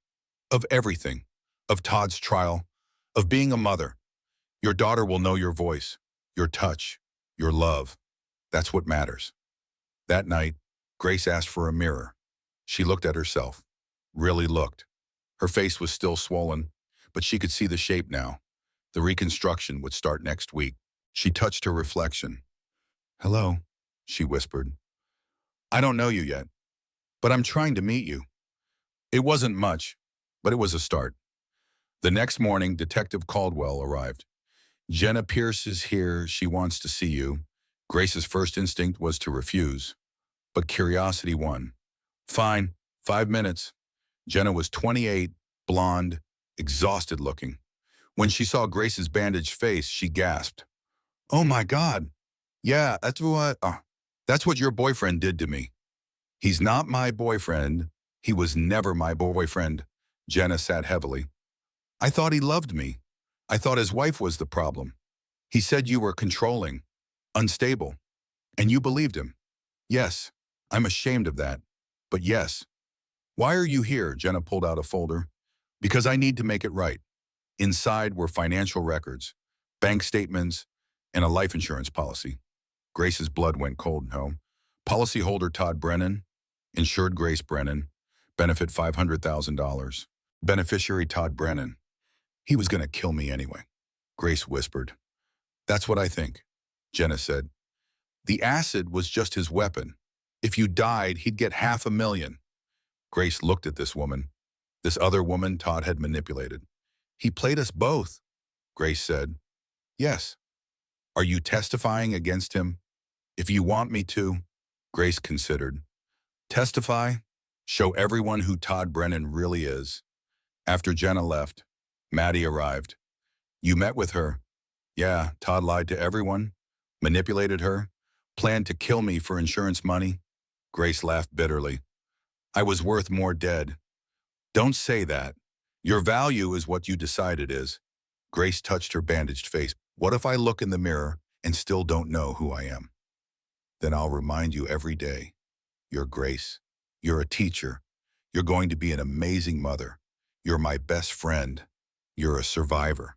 Of everything. Of Todd's trial. Of being a mother. Your daughter will know your voice, your touch, your love. That's what matters. That night, Grace asked for a mirror. She looked at herself. Really looked. Her face was still swollen, but she could see the shape now. The reconstruction would start next week. She touched her reflection. Hello, she whispered. I don't know you yet, but I'm trying to meet you. It wasn't much, but it was a start. The next morning, Detective Caldwell arrived. Jenna Pierce is here. She wants to see you. Grace's first instinct was to refuse, but curiosity won. Fine, 5 minutes. Jenna was 28, blonde, exhausted looking. When she saw Grace's bandaged face, she gasped. Oh my God. Yeah, that's what your boyfriend did to me. He's not my boyfriend. He was never my boyfriend. Jenna sat heavily. I thought he loved me. I thought his wife was the problem. He said you were controlling, unstable, and you believed him. Yes, I'm ashamed of that, but yes. Why are you here? Jenna pulled out a folder. Because I need to make it right. Inside were financial records, bank statements, and a life insurance policy. Grace's blood went cold. No. Policyholder Todd Brennan, insured Grace Brennan, benefit $500,000. Beneficiary Todd Brennan. He was going to kill me anyway. Grace whispered. That's what I think, Jenna said. The acid was just his weapon. If you died, he'd get $500,000. Grace looked at this woman. This other woman Todd had manipulated. He played us both, Grace said. Yes. Are you testifying against him? If you want me to, Grace considered. Testify? Show everyone who Todd Brennan really is. After Jenna left, Maddie arrived. You met with her. Yeah, Todd lied to everyone, manipulated her, planned to kill me for insurance money. Grace laughed bitterly. I was worth more dead. Don't say that. Your value is what you decide it is. Grace touched her bandaged face. What if I look in the mirror and still don't know who I am? Then I'll remind you every day. You're Grace. You're a teacher. You're going to be an amazing mother. You're my best friend. You're a survivor.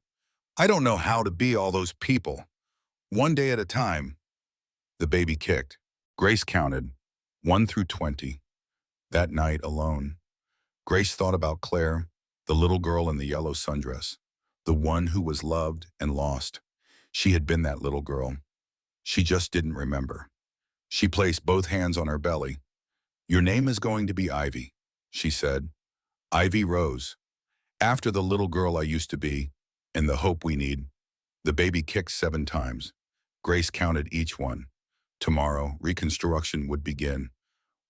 I don't know how to be all those people. One day at a time. The baby kicked. Grace counted 1 through 20. That night alone, Grace thought about Claire, the little girl in the yellow sundress, the one who was loved and lost. She had been that little girl. She just didn't remember. She placed both hands on her belly. Your name is going to be Ivy, she said. Ivy Rose. After the little girl I used to be, and the hope we need. The baby kicked 7 times. Grace counted each one. Tomorrow, reconstruction would begin.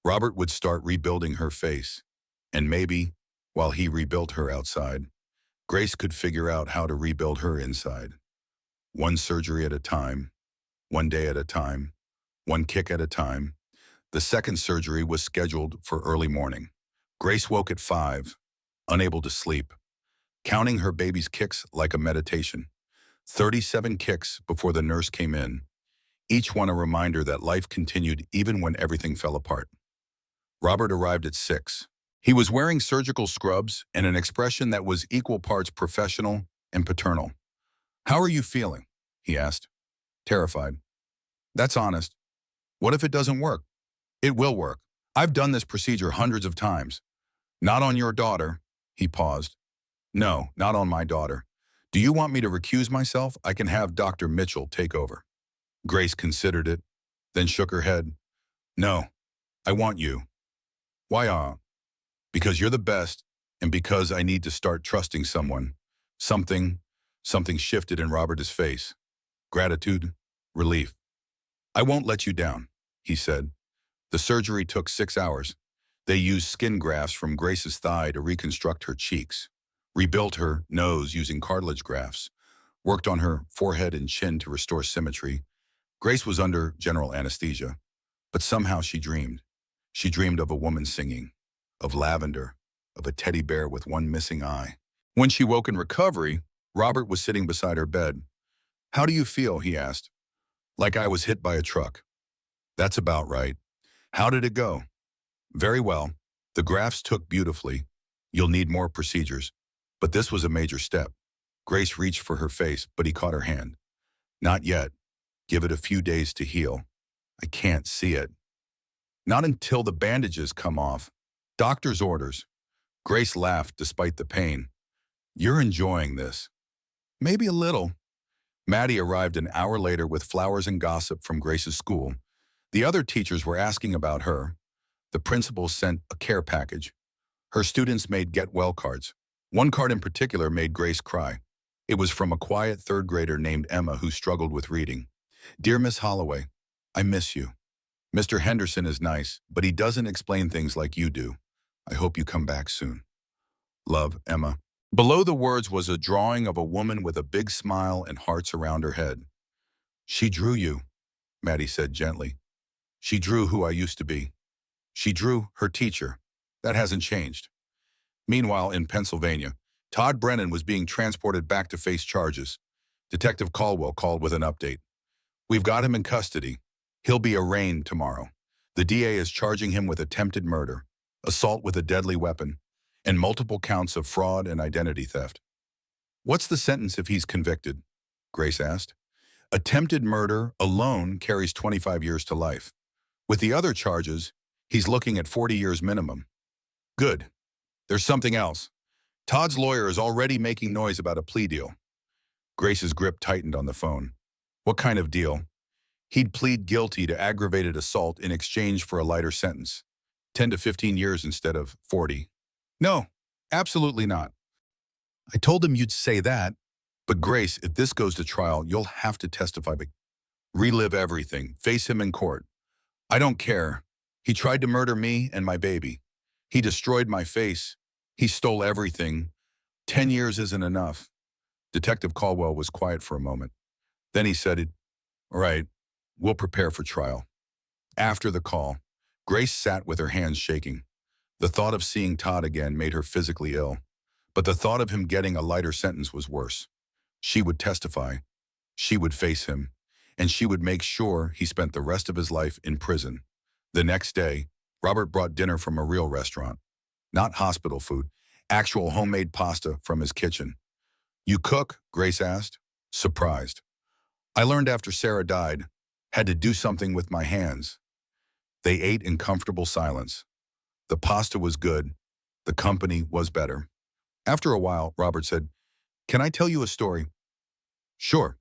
Robert would start rebuilding her face. And maybe, while he rebuilt her outside, Grace could figure out how to rebuild her inside. One surgery at a time, one day at a time, one kick at a time. The second surgery was scheduled for early morning. Grace woke at 5, unable to sleep, counting her baby's kicks like a meditation. 37 kicks before the nurse came in, each one a reminder that life continued even when everything fell apart. Robert arrived at 6. He was wearing surgical scrubs and an expression that was equal parts professional and paternal. How are you feeling? He asked. Terrified. That's honest. What if it doesn't work? It will work. I've done this procedure hundreds of times. Not on your daughter. He paused. No, not on my daughter. Do you want me to recuse myself? I can have Dr. Mitchell take over. Grace considered it, then shook her head. No, I want you. Why, because you're the best and because I need to start trusting someone. Something, something shifted in Robert's face. Gratitude, relief. I won't let you down, he said. The surgery took 6 hours. They used skin grafts from Grace's thigh to reconstruct her cheeks, rebuilt her nose using cartilage grafts, worked on her forehead and chin to restore symmetry. Grace was under general anesthesia, but somehow she dreamed. She dreamed of a woman singing, of lavender, of a teddy bear with one missing eye. When she woke in recovery, Robert was sitting beside her bed. How do you feel? He asked. Like I was hit by a truck. That's about right. How did it go? Very well. The grafts took beautifully. You'll need more procedures. But this was a major step. Grace reached for her face, but he caught her hand. Not yet. Give it a few days to heal. I can't see it. Not until the bandages come off. Doctor's orders. Grace laughed despite the pain. You're enjoying this. Maybe a little. Maddie arrived an hour later with flowers and gossip from Grace's school. The other teachers were asking about her. The principal sent a care package. Her students made get-well cards. One card in particular made Grace cry. It was from a quiet third grader named Emma who struggled with reading. Dear Miss Holloway, I miss you. Mr. Henderson is nice, but he doesn't explain things like you do. I hope you come back soon. Love, Emma. Below the words was a drawing of a woman with a big smile and hearts around her head. She drew you, Maddie said gently. She drew who I used to be. She drew her teacher. That hasn't changed. Meanwhile, in Pennsylvania, Todd Brennan was being transported back to face charges. Detective Caldwell called with an update. We've got him in custody. He'll be arraigned tomorrow. The DA is charging him with attempted murder, assault with a deadly weapon, and multiple counts of fraud and identity theft. What's the sentence if he's convicted? Grace asked. Attempted murder alone carries 25 years to life. With the other charges, he's looking at 40 years minimum. Good. There's something else. Todd's lawyer is already making noise about a plea deal. Grace's grip tightened on the phone. What kind of deal? He'd plead guilty to aggravated assault in exchange for a lighter sentence. 10 to 15 years instead of 40. No, absolutely not. I told him you'd say that. But Grace, if this goes to trial, you'll have to testify. Relive everything. Face him in court. I don't care. He tried to murder me and my baby. He destroyed my face. He stole everything. 10 years isn't enough. Detective Caldwell was quiet for a moment. Then he said, All right, we'll prepare for trial. After the call, Grace sat with her hands shaking. The thought of seeing Todd again made her physically ill. But the thought of him getting a lighter sentence was worse. She would testify. She would face him. And she would make sure he spent the rest of his life in prison. The next day, Robert brought dinner from a real restaurant. Not hospital food, actual homemade pasta from his kitchen. You cook? Grace asked, surprised. I learned after Sarah died, had to do something with my hands. They ate in comfortable silence. The pasta was good. The company was better. After a while, Robert said, Can I tell you a story? Sure.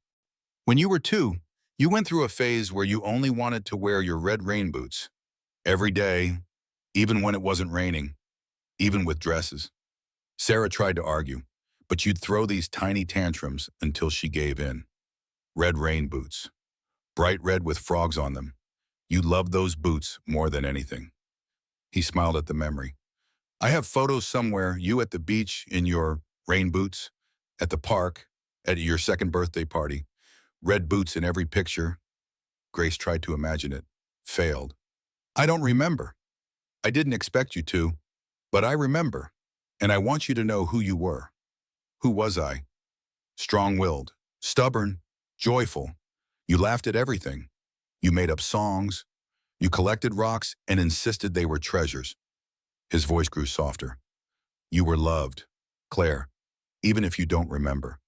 When you were 2, you went through a phase where you only wanted to wear your red rain boots. Every day, even when it wasn't raining, even with dresses. Sarah tried to argue, but you'd throw these tiny tantrums until she gave in. Red rain boots. Bright red with frogs on them. You loved those boots more than anything. He smiled at the memory. I have photos somewhere, you at the beach in your rain boots, at the park, at your second birthday party. Red boots in every picture. Grace tried to imagine it. Failed. I don't remember. I didn't expect you to, but I remember. And I want you to know who you were. Who was I? Strong-willed, stubborn, joyful. You laughed at everything. You made up songs. You collected rocks and insisted they were treasures. His voice grew softer. You were loved, Claire, even if you don't remember.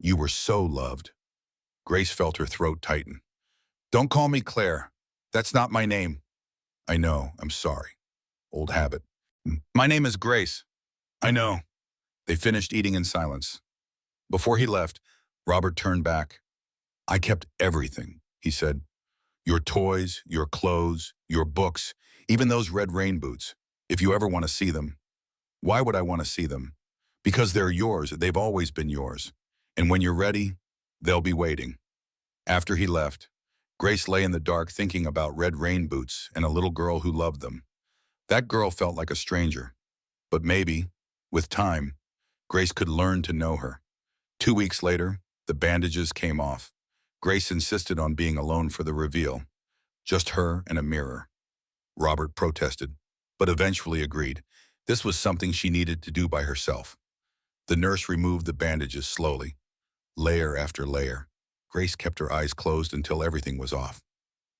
You were so loved. Grace felt her throat tighten. Don't call me Claire. That's not my name. I know, I'm sorry. Old habit. My name is Grace. I know. They finished eating in silence. Before he left, Robert turned back. I kept everything, he said. Your toys, your clothes, your books, even those red rain boots. If you ever want to see them, why would I want to see them? Because they're yours. They've always been yours. And when you're ready, they'll be waiting. After he left, Grace lay in the dark thinking about red rain boots and a little girl who loved them. That girl felt like a stranger. But maybe, with time, Grace could learn to know her. 2 weeks later, the bandages came off. Grace insisted on being alone for the reveal. Just her and a mirror. Robert protested, but eventually agreed. This was something she needed to do by herself. The nurse removed the bandages slowly, layer after layer. Grace kept her eyes closed until everything was off.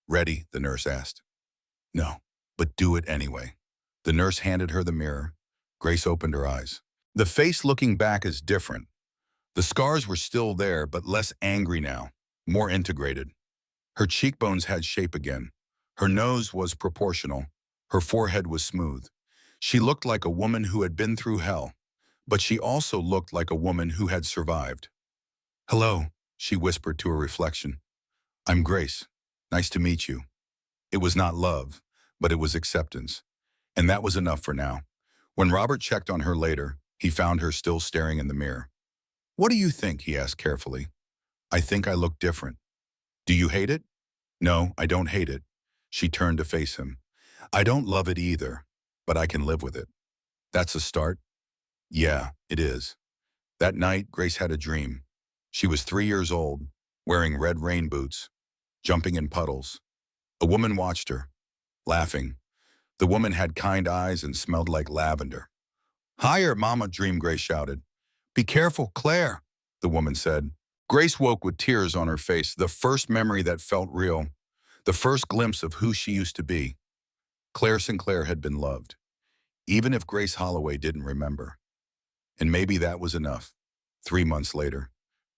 "Ready?" the nurse asked. "No, but do it anyway." The nurse handed her the mirror. Grace opened her eyes. The face looking back is different. The scars were still there, but less angry now, more integrated. Her cheekbones had shape again. Her nose was proportional. Her forehead was smooth. She looked like a woman who had been through hell, but she also looked like a woman who had survived. "Hello," she whispered to her reflection. "I'm Grace. Nice to meet you." It was not love, but it was acceptance. And that was enough for now. When Robert checked on her later, he found her still staring in the mirror. "What do you think?" he asked carefully. "I think I look different." "Do you hate it?" "No, I don't hate it." She turned to face him. "I don't love it either, but I can live with it." "That's a start." "Yeah, it is." That night, Grace had a dream. She was 3 years old, wearing red rain boots, jumping in puddles. A woman watched her, laughing. The woman had kind eyes and smelled like lavender. "Higher, Mama," Dream Grace shouted. "Be careful, Claire," the woman said. Grace woke with tears on her face, the first memory that felt real, the first glimpse of who she used to be. Claire Sinclair had been loved, even if Grace Holloway didn't remember. And maybe that was enough. 3 months later,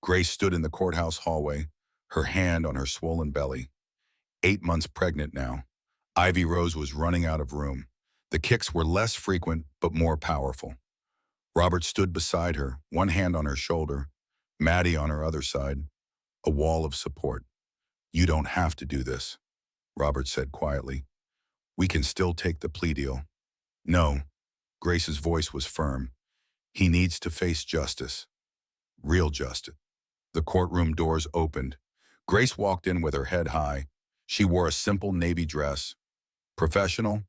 Grace stood in the courthouse hallway, her hand on her swollen belly. 8 months pregnant now. Ivy Rose was running out of room. The kicks were less frequent, but more powerful. Robert stood beside her, one hand on her shoulder, Maddie on her other side, a wall of support. "You don't have to do this," Robert said quietly. "We can still take the plea deal." "No," Grace's voice was firm. "He needs to face justice. Real justice." The courtroom doors opened. Grace walked in with her head high. She wore a simple navy dress. Professional,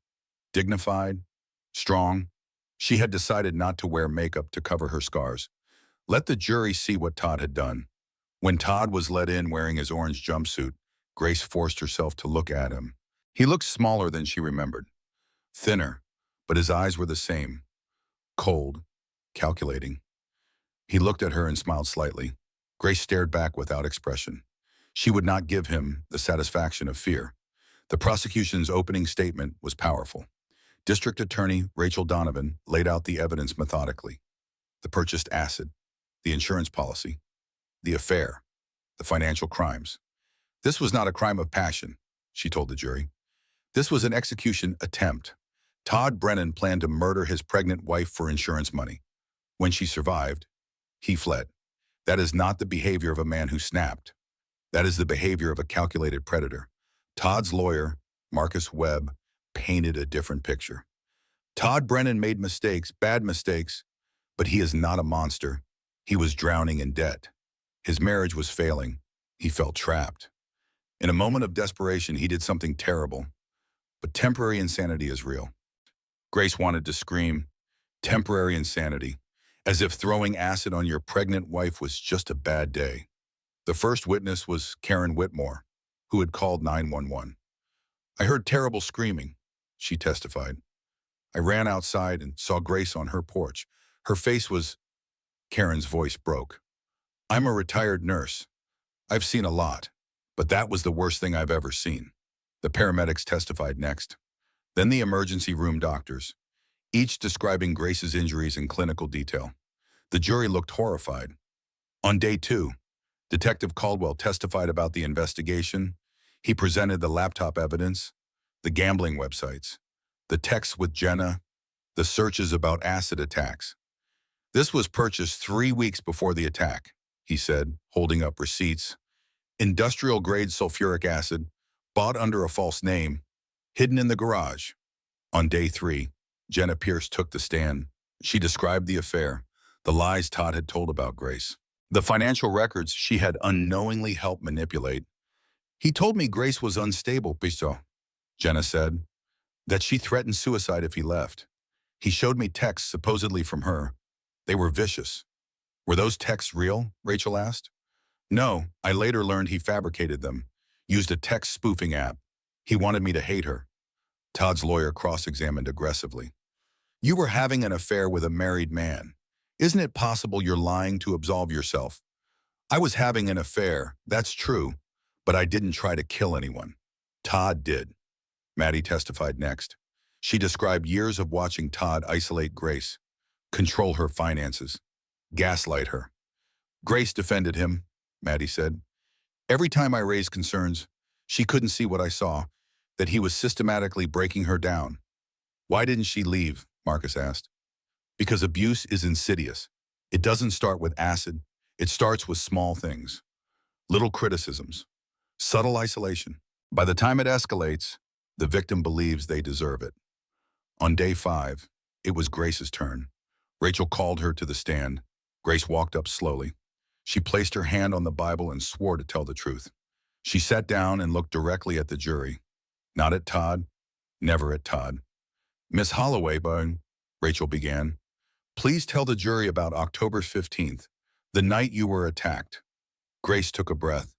dignified, strong. She had decided not to wear makeup to cover her scars. Let the jury see what Todd had done. When Todd was let in wearing his orange jumpsuit, Grace forced herself to look at him. He looked smaller than she remembered. Thinner, but his eyes were the same. Cold, calculating. He looked at her and smiled slightly. Grace stared back without expression. She would not give him the satisfaction of fear. The prosecution's opening statement was powerful. District Attorney Rachel Donovan laid out the evidence methodically. The purchased acid, the insurance policy, the affair, the financial crimes. "This was not a crime of passion," she told the jury. "This was an execution attempt. Todd Brennan planned to murder his pregnant wife for insurance money. When she survived, he fled. That is not the behavior of a man who snapped. That is the behavior of a calculated predator." Todd's lawyer, Marcus Webb, painted a different picture. "Todd Brennan made mistakes, bad mistakes, but he is not a monster. He was drowning in debt. His marriage was failing. He felt trapped. In a moment of desperation, he did something terrible. But temporary insanity is real." Grace wanted to scream, "Temporary insanity," as if throwing acid on your pregnant wife was just a bad day. The first witness was Karen Whitmore, who had called 911. "I heard terrible screaming," she testified. "I ran outside and saw Grace on her porch. Her face was—" Karen's voice broke. "I'm a retired nurse. I've seen a lot, but that was the worst thing I've ever seen." The paramedics testified next. Then the emergency room doctors, each describing Grace's injuries in clinical detail. The jury looked horrified. On day 2, Detective Caldwell testified about the investigation. He presented the laptop evidence, the gambling websites, the texts with Jenna, the searches about acid attacks. "This was purchased 3 weeks before the attack," he said, holding up receipts. "Industrial-grade sulfuric acid, bought under a false name, hidden in the garage." On day 3, Jenna Pierce took the stand. She described the affair, the lies Todd had told about Grace, the financial records she had unknowingly helped manipulate. He told me Grace was unstable, Piso, Jenna said, that she threatened suicide if he left. He showed me texts supposedly from her. They were vicious. Were those texts real? Rachel asked. No, I later learned he fabricated them, used a text spoofing app. He wanted me to hate her. Todd's lawyer cross-examined aggressively. You were having an affair with a married man. Isn't it possible you're lying to absolve yourself? I was having an affair, that's true, but I didn't try to kill anyone. Todd did. Maddie testified next. She described years of watching Todd isolate Grace, control her finances, gaslight her. Grace defended him, Maddie said. Every time I raised concerns, she couldn't see what I saw, that he was systematically breaking her down. Why didn't she leave? Marcus asked. Because abuse is insidious. It doesn't start with acid. It starts with small things. Little criticisms. Subtle isolation. By the time it escalates, the victim believes they deserve it. On day 5, it was Grace's turn. Rachel called her to the stand. Grace walked up slowly. She placed her hand on the Bible and swore to tell the truth. She sat down and looked directly at the jury. Not at Todd. Never at Todd. Miss Holloway, Rachel began. Please tell the jury about October 15th, the night you were attacked. Grace took a breath.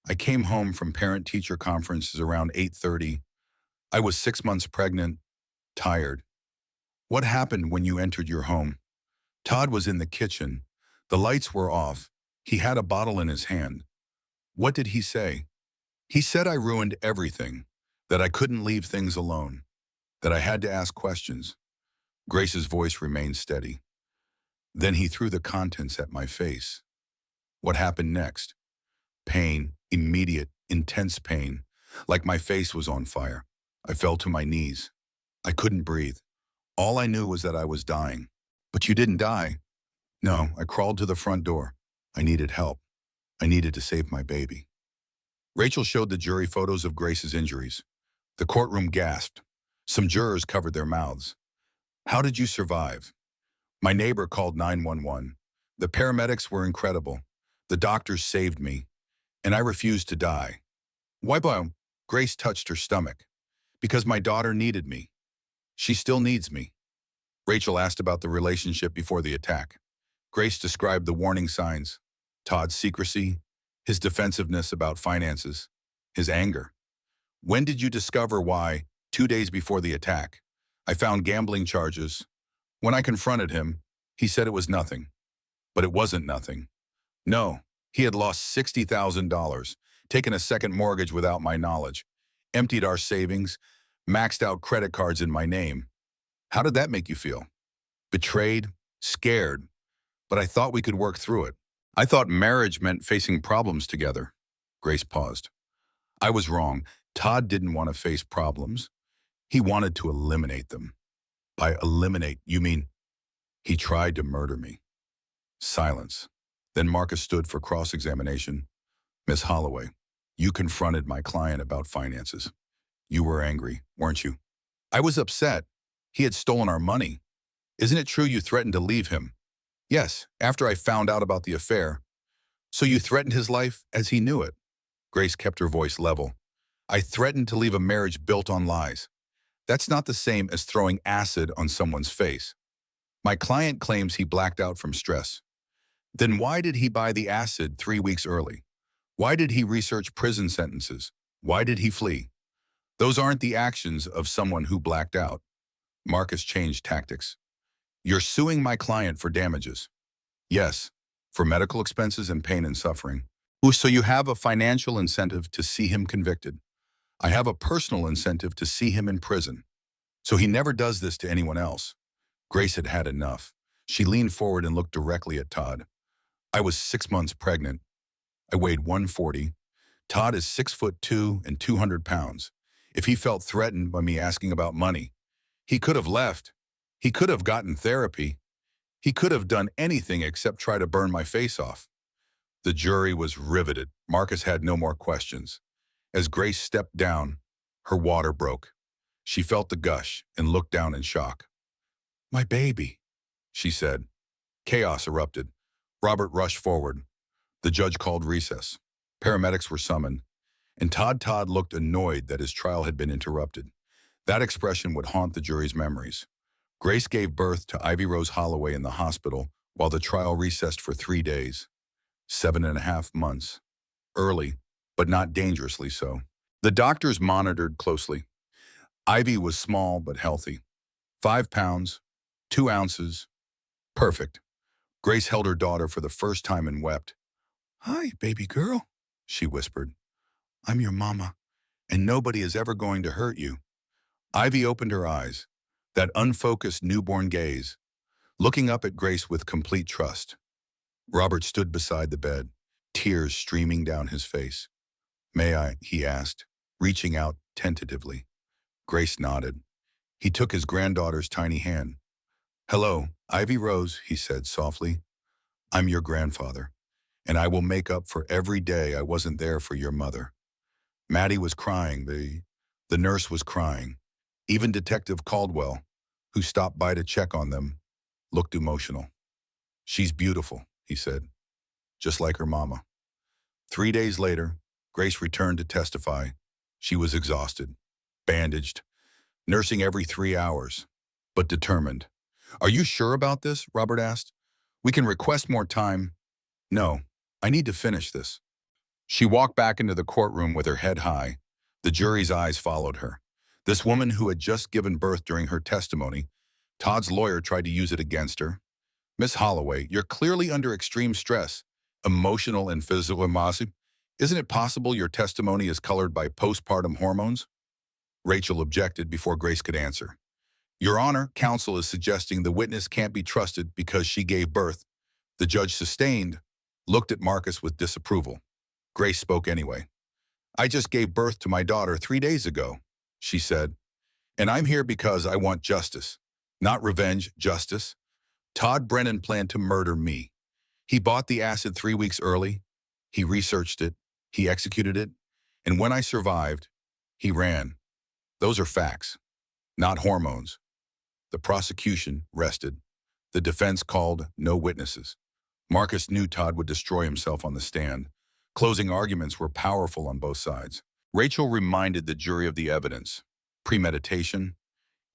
I came home from parent-teacher conferences around 8:30. I was 6 months pregnant, tired. What happened when you entered your home? Todd was in the kitchen. The lights were off. He had a bottle in his hand. What did he say? He said I ruined everything, that I couldn't leave things alone, that I had to ask questions. Grace's voice remained steady. Then he threw the contents at my face. What happened next? Pain, immediate, intense pain, like my face was on fire. I fell to my knees. I couldn't breathe. All I knew was that I was dying. But you didn't die. No, I crawled to the front door. I needed help. I needed to save my baby. Rachel showed the jury photos of Grace's injuries. The courtroom gasped. Some jurors covered their mouths. How did you survive? My neighbor called 911. The paramedics were incredible. The doctors saved me. And I refused to die. Why? Grace touched her stomach. Because my daughter needed me. She still needs me. Rachel asked about the relationship before the attack. Grace described the warning signs. Todd's secrecy, his defensiveness about finances, his anger. When did you discover why? 2 days before the attack. I found gambling charges. When I confronted him, he said it was nothing. But it wasn't nothing. No, he had lost $60,000, taken a second mortgage without my knowledge, emptied our savings, maxed out credit cards in my name. How did that make you feel? Betrayed, scared, but I thought we could work through it. I thought marriage meant facing problems together. Grace paused. I was wrong. Todd didn't want to face problems. He wanted to eliminate them. By eliminate, you mean he tried to murder me. Silence. Then Marcus stood for cross-examination. Miss Holloway, you confronted my client about finances. You were angry, weren't you? I was upset. He had stolen our money. Isn't it true you threatened to leave him? Yes, after I found out about the affair. So you threatened his life as he knew it. Grace kept her voice level. I threatened to leave a marriage built on lies. That's not the same as throwing acid on someone's face. My client claims he blacked out from stress. Then why did he buy the acid 3 weeks early? Why did he research prison sentences? Why did he flee? Those aren't the actions of someone who blacked out. Marcus changed tactics. You're suing my client for damages. Yes, for medical expenses and pain and suffering. So you have a financial incentive to see him convicted. I have a personal incentive to see him in prison. So he never does this to anyone else. Grace had had enough. She leaned forward and looked directly at Todd. I was 6 months pregnant. I weighed 140. Todd is 6'2" and 200 pounds. If he felt threatened by me asking about money, he could have left. He could have gotten therapy. He could have done anything except try to burn my face off. The jury was riveted. Marcus had no more questions. As Grace stepped down, her water broke. She felt the gush and looked down in shock. My baby, she said. Chaos erupted. Robert rushed forward. The judge called recess. Paramedics were summoned, and Todd looked annoyed that his trial had been interrupted. That expression would haunt the jury's memories. Grace gave birth to Ivy Rose Holloway in the hospital while the trial recessed for 3 days. 7.5 months. Early, but not dangerously so. The doctors monitored closely. Ivy was small but healthy. 5 pounds, 2 ounces. Perfect. Grace held her daughter for the first time and wept. Hi, baby girl, she whispered. I'm your mama, and nobody is ever going to hurt you. Ivy opened her eyes, that unfocused newborn gaze, looking up at Grace with complete trust. Robert stood beside the bed, tears streaming down his face. May I, he asked, reaching out tentatively. Grace nodded. He took his granddaughter's tiny hand. Hello, Ivy Rose, he said softly. I'm your grandfather, and I will make up for every day I wasn't there for your mother. Maddie was crying, the nurse was crying. Even Detective Caldwell, who stopped by to check on them, looked emotional. She's beautiful, he said, just like her mama. 3 days later, Grace returned to testify. She was exhausted, bandaged, nursing every 3 hours, but determined. Are you sure about this? Robert asked. We can request more time. No, I need to finish this. She walked back into the courtroom with her head high. The jury's eyes followed her. This woman who had just given birth during her testimony, Todd's lawyer tried to use it against her. Miss Holloway, you're clearly under extreme stress, emotional and physical emotion. Isn't it possible your testimony is colored by postpartum hormones? Rachel objected before Grace could answer. Your Honor, counsel is suggesting the witness can't be trusted because she gave birth. The judge sustained, looked at Marcus with disapproval. Grace spoke anyway. I just gave birth to my daughter 3 days ago, she said, and I'm here because I want justice. Not revenge, justice. Todd Brennan planned to murder me. He bought the acid 3 weeks early. He researched it. He executed it. And when I survived, he ran. Those are facts, not hormones. The prosecution rested. The defense called no witnesses. Marcus knew Todd would destroy himself on the stand. Closing arguments were powerful on both sides. Rachel reminded the jury of the evidence. Premeditation,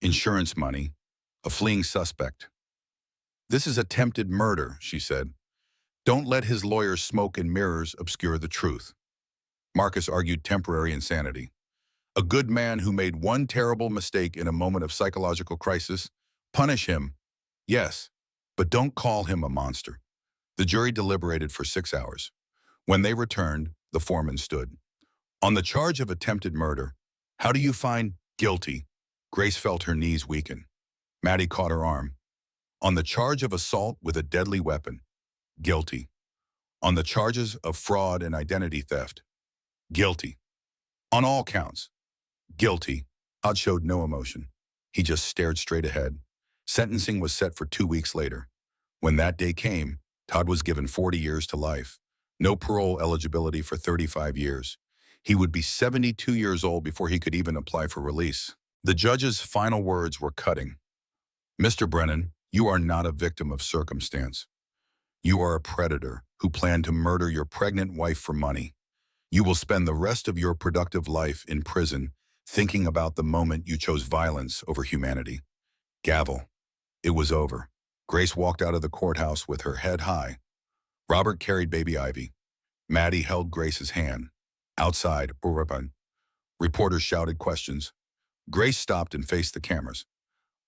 insurance money, a fleeing suspect. This is attempted murder, she said. Don't let his lawyer's smoke and mirrors obscure the truth. Marcus argued temporary insanity. A good man who made one terrible mistake in a moment of psychological crisis, punish him. Yes, but don't call him a monster. The jury deliberated for 6 hours. When they returned, the foreman stood. On the charge of attempted murder, how do you find guilty? Grace felt her knees weaken. Maddie caught her arm. On the charge of assault with a deadly weapon, guilty. On the charges of fraud and identity theft, guilty. On all counts, guilty. Todd showed no emotion. He just stared straight ahead. Sentencing was set for 2 weeks later. When that day came, Todd was given 40 years to life. No parole eligibility for 35 years. He would be 72 years old before he could even apply for release. The judge's final words were cutting. Mr. Brennan, you are not a victim of circumstance. You are a predator who planned to murder your pregnant wife for money. You will spend the rest of your productive life in prison thinking about the moment you chose violence over humanity. Gavel. It was over. Grace walked out of the courthouse with her head high. Robert carried baby Ivy. Maddie held Grace's hand. Outside, reporters shouted questions. Grace stopped and faced the cameras.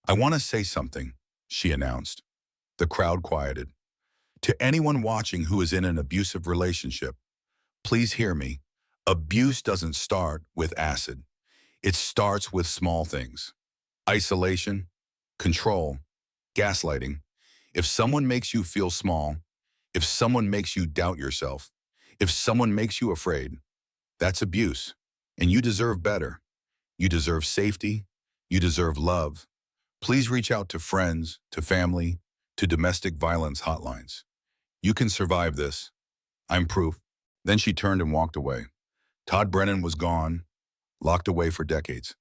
I want to say something, she announced. The crowd quieted. To anyone watching who is in an abusive relationship, please hear me. Abuse doesn't start with acid. It starts with small things. Isolation, control, gaslighting. If someone makes you feel small, if someone makes you doubt yourself, if someone makes you afraid, that's abuse. And you deserve better. You deserve safety. You deserve love. Please reach out to friends, to family, to domestic violence hotlines. You can survive this. I'm proof. Then she turned and walked away. Todd Brennan was gone, locked away for decades,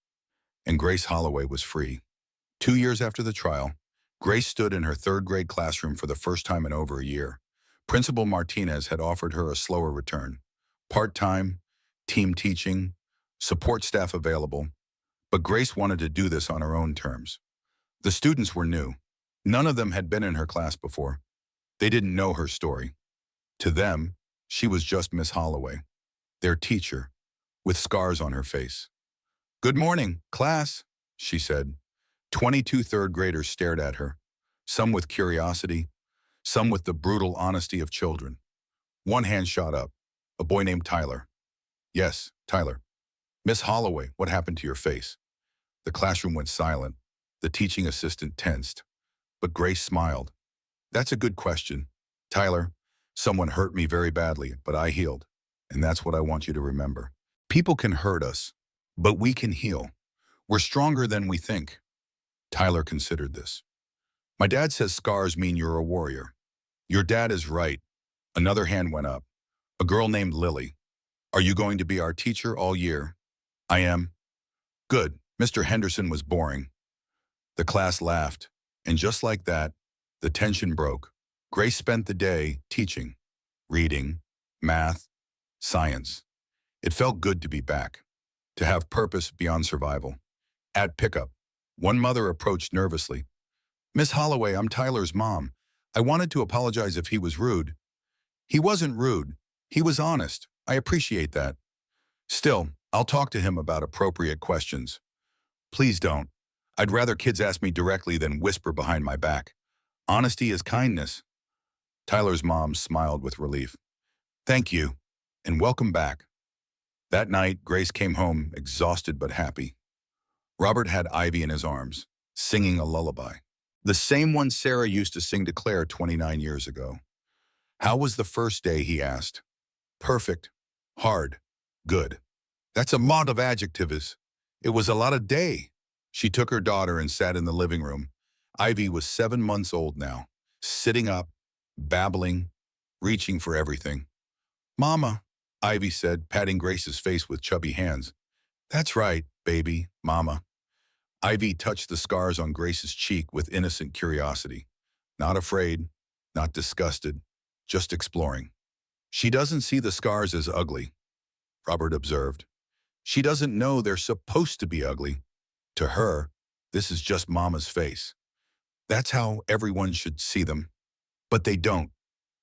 and Grace Holloway was free. 2 years after the trial, Grace stood in her third-grade classroom for the first time in over a year. Principal Martinez had offered her a slower return. Part-time, team teaching, support staff available, but Grace wanted to do this on her own terms. The students were new. None of them had been in her class before. They didn't know her story. To them, she was just Miss Holloway, their teacher, with scars on her face. "Good morning, class," she said. 22 third graders stared at her, some with curiosity, some with the brutal honesty of children. One hand shot up, a boy named Tyler. "Yes, Tyler." "Miss Holloway, what happened to your face?" The classroom went silent. The teaching assistant tensed, but Grace smiled. "That's a good question. Tyler, someone hurt me very badly, but I healed. And that's what I want you to remember. People can hurt us, but we can heal. We're stronger than we think." Tyler considered this. "My dad says scars mean you're a warrior." "Your dad is right." Another hand went up. A girl named Lily. "Are you going to be our teacher all year?" "I am." "Good. Mr. Henderson was boring." The class laughed, and just like that, the tension broke. Grace spent the day teaching, reading, math, science. It felt good to be back, to have purpose beyond survival. At pickup, one mother approached nervously. "Miss Holloway, I'm Tyler's mom. I wanted to apologize if he was rude." "He wasn't rude. He was honest. I appreciate that. Still, I'll talk to him about appropriate questions." "Please don't. I'd rather kids ask me directly than whisper behind my back. Honesty is kindness." Tyler's mom smiled with relief. "Thank you, and welcome back." That night, Grace came home exhausted but happy. Robert had Ivy in his arms, singing a lullaby. The same one Sarah used to sing to Claire 29 years ago. "How was the first day?" he asked. "Perfect, hard, good." "That's a lot of adjectives." "It was a lot of day." She took her daughter and sat in the living room. Ivy was 7 months old now, sitting up, babbling, reaching for everything. "Mama," Ivy said, patting Grace's face with chubby hands. "That's right, baby, Mama." Ivy touched the scars on Grace's cheek with innocent curiosity. Not afraid, not disgusted, just exploring. "She doesn't see the scars as ugly," Robert observed. "She doesn't know they're supposed to be ugly. To her, this is just Mama's face. That's how everyone should see them. But they don't.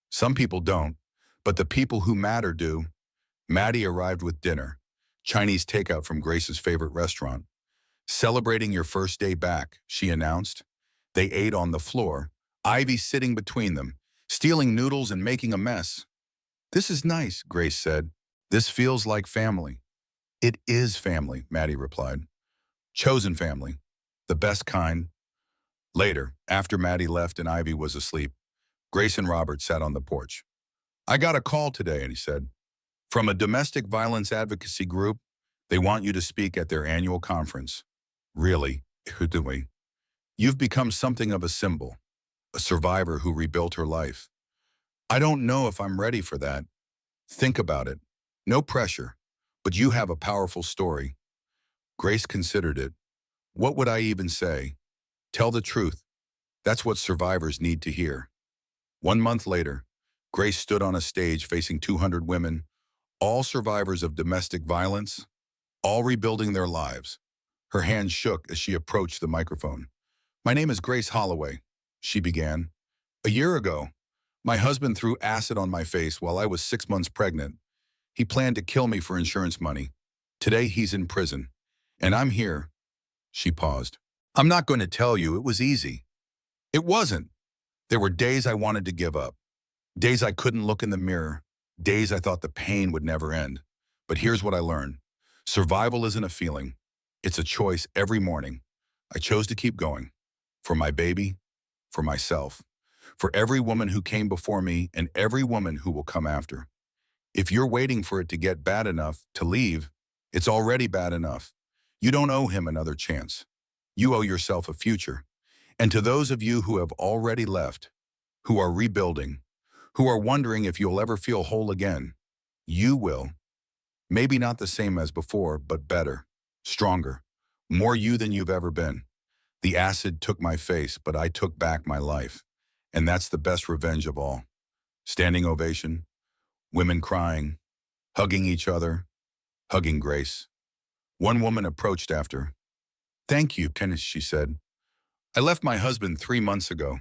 Some people don't, but the people who matter do." Maddie arrived with dinner, Chinese takeout from Grace's favorite restaurant. "Celebrating your first day back," she announced. They ate on the floor, Ivy sitting between them, stealing noodles and making a mess. "This is nice," Grace said. "This feels like family." "It is family," Maddie replied. "Chosen family. The best kind." Later, after Maddie left and Ivy was asleep, Grace and Robert sat on the porch. "I got a call today," he said, "from a domestic violence advocacy group. They want you to speak at their annual conference." "Really? Who do we?" "You've become something of a symbol, a survivor who rebuilt her life." "I don't know if I'm ready for that." "Think about it. No pressure, but you have a powerful story." Grace considered it. "What would I even say? Tell the truth. That's what survivors need to hear." 1 month later, Grace stood on a stage facing 200 women, all survivors of domestic violence, all rebuilding their lives. Her hands shook as she approached the microphone. "My name is Grace Holloway," she began. "A year ago, my husband threw acid on my face while I was 6 months pregnant. He planned to kill me for insurance money. Today he's in prison. And I'm here." She paused. "I'm not going to tell you it was easy. It wasn't. There were days I wanted to give up. Days I couldn't look in the mirror. Days I thought the pain would never end. But here's what I learned. Survival isn't a feeling. It's a choice every morning. I chose to keep going. For my baby, for myself, for every woman who came before me and every woman who will come after. If you're waiting for it to get bad enough to leave, it's already bad enough. You don't owe him another chance. You owe yourself a future. And to those of you who have already left, who are rebuilding, who are wondering if you'll ever feel whole again, you will. Maybe not the same as before, but better, stronger, more you than you've ever been. The acid took my face, but I took back my life. And that's the best revenge of all. Standing ovation, women crying, hugging each other, hugging Grace. One woman approached after. "Thank you, Kenneth," she said. "I left my husband 3 months ago.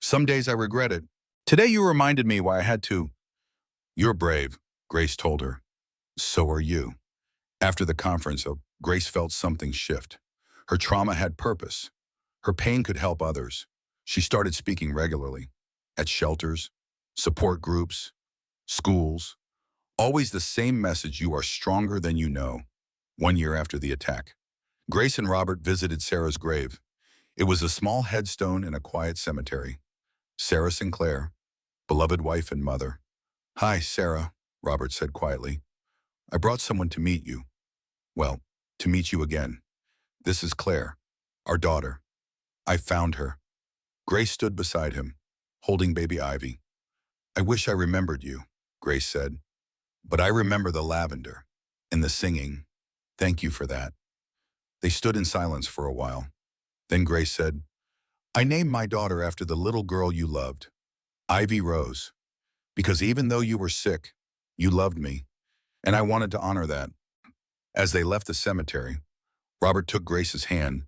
Some days I regret it. Today you reminded me why I had to." "You're brave," Grace told her. "So are you." After the conference, Grace felt something shift. Her trauma had purpose. Her pain could help others. She started speaking regularly. At shelters, support groups, schools. Always the same message: you are stronger than you know. 1 year after the attack, Grace and Robert visited Sarah's grave. It was a small headstone in a quiet cemetery. Sarah Sinclair, beloved wife and mother. "Hi, Sarah," Robert said quietly. "I brought someone to meet you. Well, to meet you again. This is Claire, our daughter. I found her." Grace stood beside him, holding baby Ivy. "I wish I remembered you," Grace said. "But I remember the lavender and the singing. Thank you for that." They stood in silence for a while. Then Grace said, "I named my daughter after the little girl you loved, Ivy Rose, because even though you were sick, you loved me, and I wanted to honor that." As they left the cemetery, Robert took Grace's hand.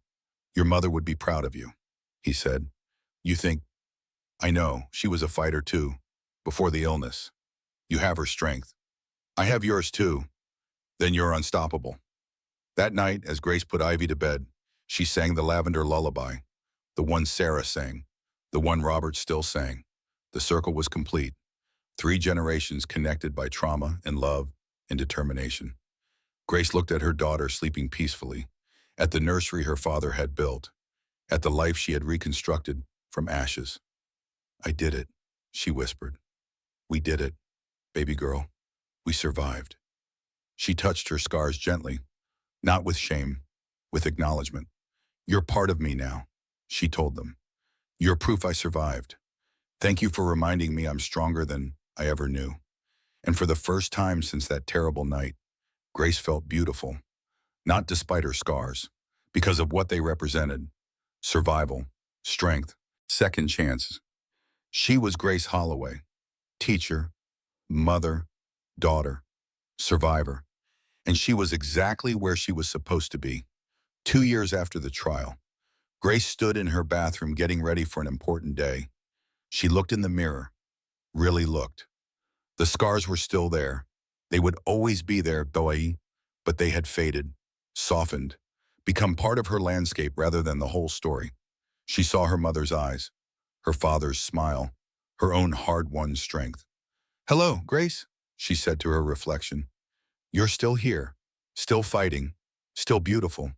"Your mother would be proud of you," he said. "You think, I know, she was a fighter too, before the illness. You have her strength. I have yours too. Then you're unstoppable." That night, as Grace put Ivy to bed, she sang the lavender lullaby, the one Sarah sang, the one Robert still sang. The circle was complete. 3 generations connected by trauma and love and determination. Grace looked at her daughter sleeping peacefully, at the nursery her father had built, at the life she had reconstructed from ashes. "I did it," she whispered. "We did it, baby girl. We survived." She touched her scars gently, not with shame, with acknowledgement. "You're part of me now," she told them. "You're proof I survived. Thank you for reminding me I'm stronger than I ever knew." And for the first time since that terrible night, Grace felt beautiful, not despite her scars, because of what they represented: survival, strength, second chances. She was Grace Holloway, teacher, mother, daughter, survivor, and she was exactly where she was supposed to be. 2 years after the trial, Grace stood in her bathroom getting ready for an important day. She looked in the mirror, really looked. The scars were still there. They would always be there, but they had faded, softened, become part of her landscape rather than the whole story. She saw her mother's eyes, her father's smile, her own hard-won strength. "Hello, Grace," she said to her reflection. "You're still here, still fighting, still beautiful."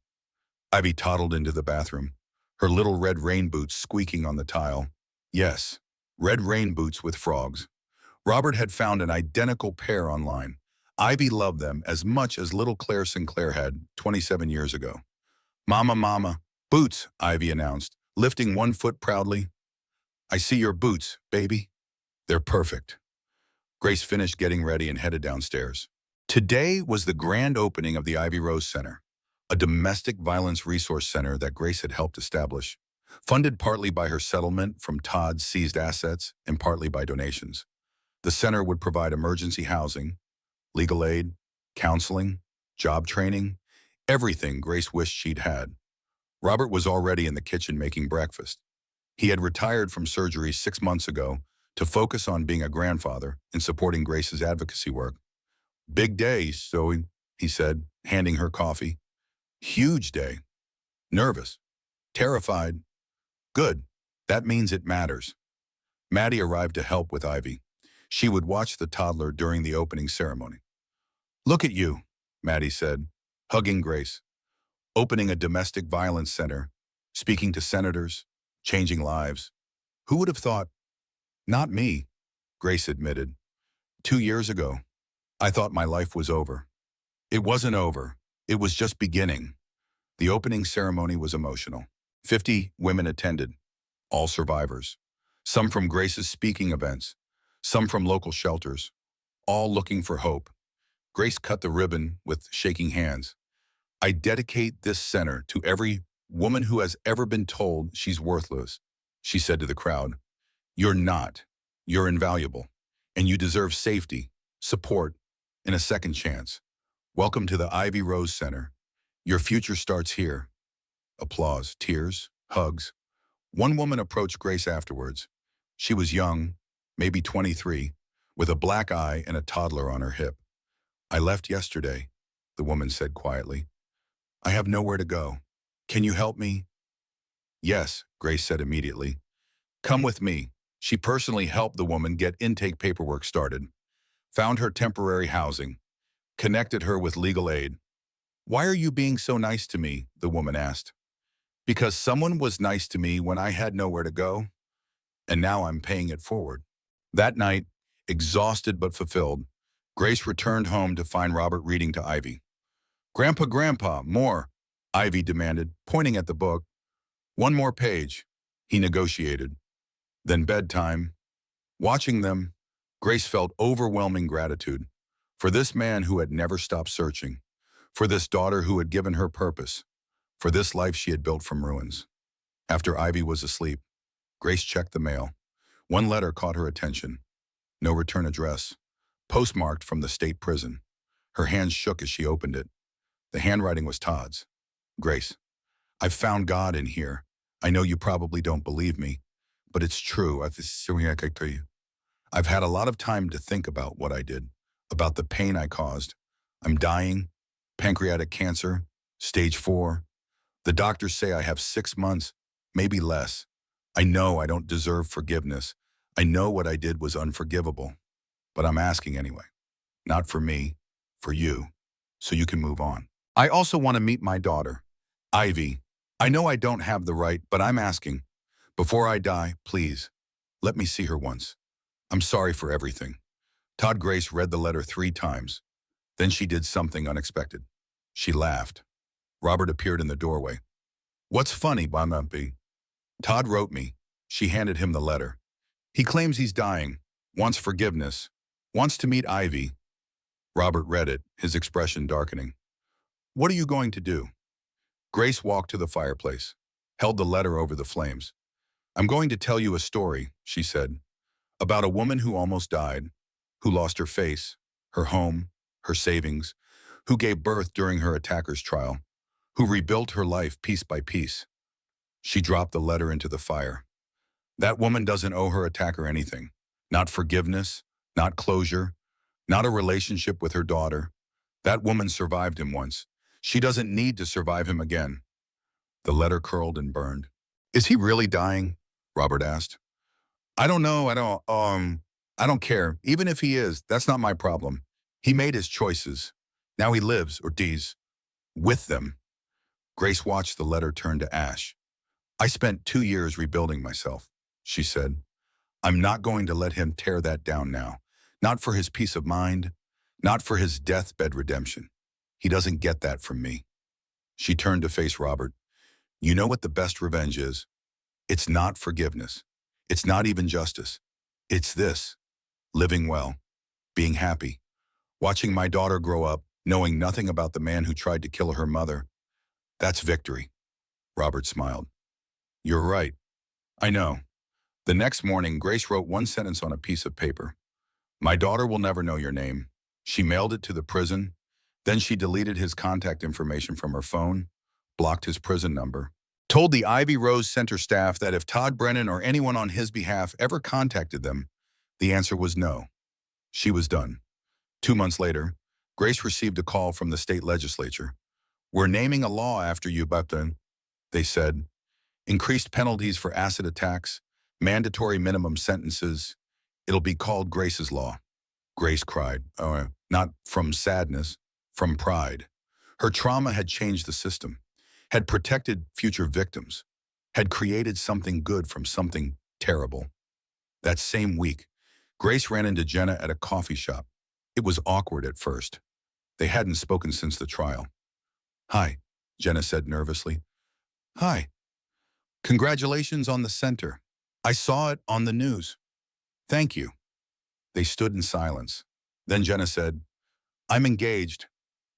Ivy toddled into the bathroom, her little red rain boots squeaking on the tile. Yes, red rain boots with frogs. Robert had found an identical pair online. Ivy loved them as much as little Claire Sinclair had 27 years ago. "Mama, mama, boots," Ivy announced, lifting one foot proudly. "I see your boots, baby. They're perfect." Grace finished getting ready and headed downstairs. Today was the grand opening of the Ivy Rose Center, a domestic violence resource center that Grace had helped establish, funded partly by her settlement from Todd's seized assets and partly by donations. The center would provide emergency housing, legal aid, counseling, job training, everything Grace wished she'd had. Robert was already in the kitchen making breakfast. He had retired from surgery 6 months ago to focus on being a grandfather and supporting Grace's advocacy work. "Big day, Zoe," he said, handing her coffee. "Huge day. Nervous. Terrified. Good. That means it matters." Maddie arrived to help with Ivy. She would watch the toddler during the opening ceremony. "Look at you," Maddie said, hugging Grace. "Opening a domestic violence center, speaking to senators, changing lives. Who would have thought?" "Not me," Grace admitted. 2 years ago, I thought my life was over. It wasn't over. It was just beginning." The opening ceremony was emotional. 50 women attended, all survivors. Some from Grace's speaking events, some from local shelters, all looking for hope. Grace cut the ribbon with shaking hands. "I dedicate this center to every woman who has ever been told she's worthless. She said to the crowd, "You're not. You're invaluable. And you deserve safety, support, and a second chance. Welcome to the Ivy Rose Center. Your future starts here." Applause, tears, hugs. One woman approached Grace afterwards. She was young, maybe 23, with a black eye and a toddler on her hip. "I left yesterday," the woman said quietly. "I have nowhere to go. Can you help me?" "Yes," Grace said immediately. "Come with me." She personally helped the woman get intake paperwork started, found her temporary housing, connected her with legal aid. "Why are you being so nice to me?" the woman asked. "Because someone was nice to me when I had nowhere to go, and now I'm paying it forward." That night, exhausted but fulfilled, Grace returned home to find Robert reading to Ivy. "Grandpa, Grandpa, more," Ivy demanded, pointing at the book. "One more page," he negotiated. Then bedtime. Watching them, Grace felt overwhelming gratitude for this man who had never stopped searching, for this daughter who had given her purpose, for this life she had built from ruins. After Ivy was asleep, Grace checked the mail. One letter caught her attention. No return address. Postmarked from the state prison. Her hands shook as she opened it. The handwriting was Todd's. "Grace, I've found God in here. I know you probably don't believe me, but it's true. I've had a lot of time to think about what I did, about the pain I caused. I'm dying, pancreatic cancer, stage 4. The doctors say I have 6 months, maybe less. I know I don't deserve forgiveness. I know what I did was unforgivable. But I'm asking anyway. Not for me, for you, so you can move on. I also want to meet my daughter, Ivy. I know I don't have the right, but I'm asking. Before I die, please, let me see her once. I'm sorry for everything." Todd. Grace read the letter 3 times. Then she did something unexpected. She laughed. Robert appeared in the doorway. "What's funny, Bumpy?" "Todd wrote me." She handed him the letter. "He claims he's dying, wants forgiveness, wants to meet Ivy." Robert read it, his expression darkening. "What are you going to do?" Grace walked to the fireplace, held the letter over the flames. "I'm going to tell you a story," she said, "about a woman who almost died, who lost her face, her home, her savings, who gave birth during her attacker's trial, who rebuilt her life piece by piece." She dropped the letter into the fire. "That woman doesn't owe her attacker anything. Not forgiveness, not closure, not a relationship with her daughter. That woman survived him once. She doesn't need to survive him again." The letter curled and burned. "Is he really dying?" Robert asked. "I don't know. I don't care. Even if he is, that's not my problem. He made his choices. Now he lives, or dies, with them." Grace watched the letter turn to ash. "I spent 2 years rebuilding myself," she said. "I'm not going to let him tear that down now. Not for his peace of mind, not for his deathbed redemption. He doesn't get that from me." She turned to face Robert. "You know what the best revenge is? It's not forgiveness. It's not even justice. It's this: living well, being happy, watching my daughter grow up, knowing nothing about the man who tried to kill her mother. That's victory." Robert smiled. "You're right. I know." The next morning, Grace wrote one sentence on a piece of paper. "My daughter will never know your name." She mailed it to the prison. Then she deleted his contact information from her phone, blocked his prison number, told the Ivy Rose Center staff that if Todd Brennan or anyone on his behalf ever contacted them, the answer was no. She was done. 2 months later, Grace received a call from the state legislature. "We're naming a law after you, Bupton," they said. "Increased penalties for acid attacks, mandatory minimum sentences. It'll be called Grace's Law." Grace cried, not from sadness, from pride. Her trauma had changed the system, had protected future victims, had created something good from something terrible. That same week, Grace ran into Jenna at a coffee shop. It was awkward at first. They hadn't spoken since the trial. "Hi," Jenna said nervously. "Hi. Congratulations on the center. I saw it on the news." "Thank you." They stood in silence. Then Jenna said, "I'm engaged.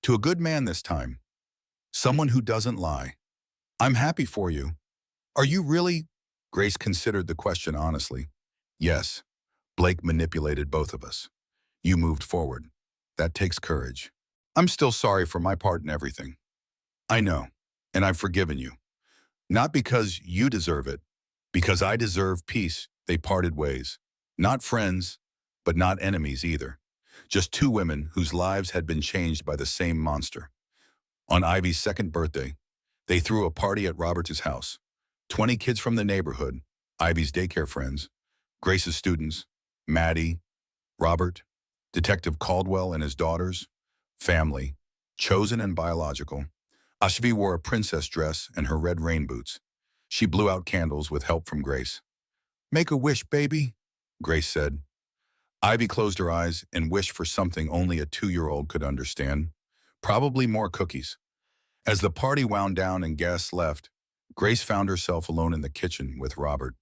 To a good man this time. Someone who doesn't lie." I'm happy for you. Are you really? Grace considered the question honestly. Yes, Blake manipulated both of us. You moved forward. That takes courage. I'm still sorry for my part in everything. I know, and I've forgiven you. Not because you deserve it, because I deserve peace. They parted ways. Not friends, but not enemies either. Just two women whose lives had been changed by the same monster. On Ivy's second birthday, they threw a party at Robert's house. 20 kids from the neighborhood, Ivy's daycare friends, Grace's students, Maddie, Robert, Detective Caldwell and his daughters, family, chosen and biological. Ashvi wore a princess dress and her red rain boots. She blew out candles with help from Grace. Make a wish, baby, Grace said. Ivy closed her eyes and wished for something only a 2-year-old could understand. Probably more cookies. As the party wound down and guests left, Grace found herself alone in the kitchen with Robert.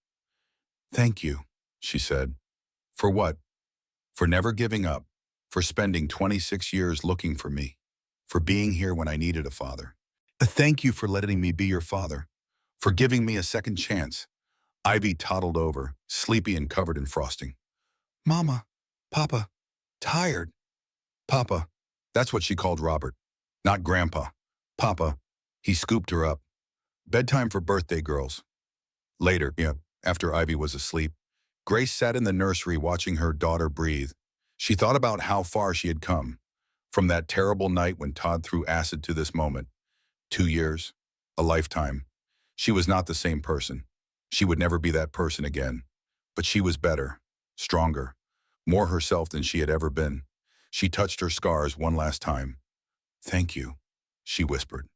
Thank you, she said. For what? For never giving up, for spending 26 years looking for me, for being here when I needed a father. Thank you for letting me be your father, for giving me a second chance. Ivy toddled over, sleepy and covered in frosting. Mama, Papa, tired. Papa, that's what she called Robert, not Grandpa. Papa, he scooped her up. Bedtime for birthday girls. Later, after Ivy was asleep, Grace sat in the nursery watching her daughter breathe. She thought about how far she had come, from that terrible night when Todd threw acid to this moment. 2 years, a lifetime. She was not the same person. She would never be that person again. But she was better, stronger, more herself than she had ever been. She touched her scars one last time. Thank you, she whispered,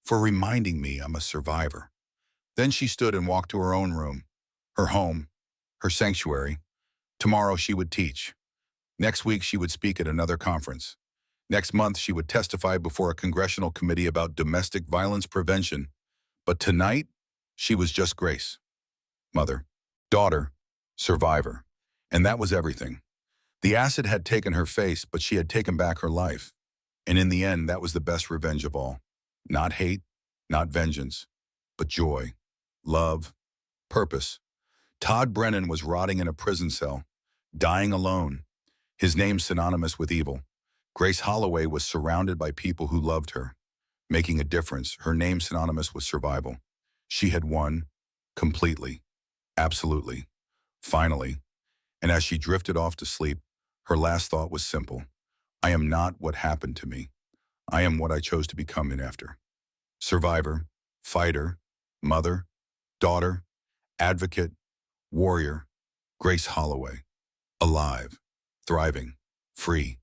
for reminding me I'm a survivor. Then she stood and walked to her own room, her home, her sanctuary. Tomorrow she would teach. Next week she would speak at another conference. Next month she would testify before a congressional committee about domestic violence prevention. But tonight, she was just Grace. Mother, daughter, survivor. And that was everything. The acid had taken her face, but she had taken back her life. And in the end, that was the best revenge of all. Not hate, not vengeance, but joy, love, purpose. Todd Brennan was rotting in a prison cell, dying alone, his name synonymous with evil. Grace Holloway was surrounded by people who loved her, making a difference, her name synonymous with survival. She had won, completely, absolutely, finally. And as she drifted off to sleep, her last thought was simple. I am not what happened to me. I am what I chose to become in after. Survivor, fighter, mother, daughter, advocate, warrior, Grace Holloway. Alive, thriving, free.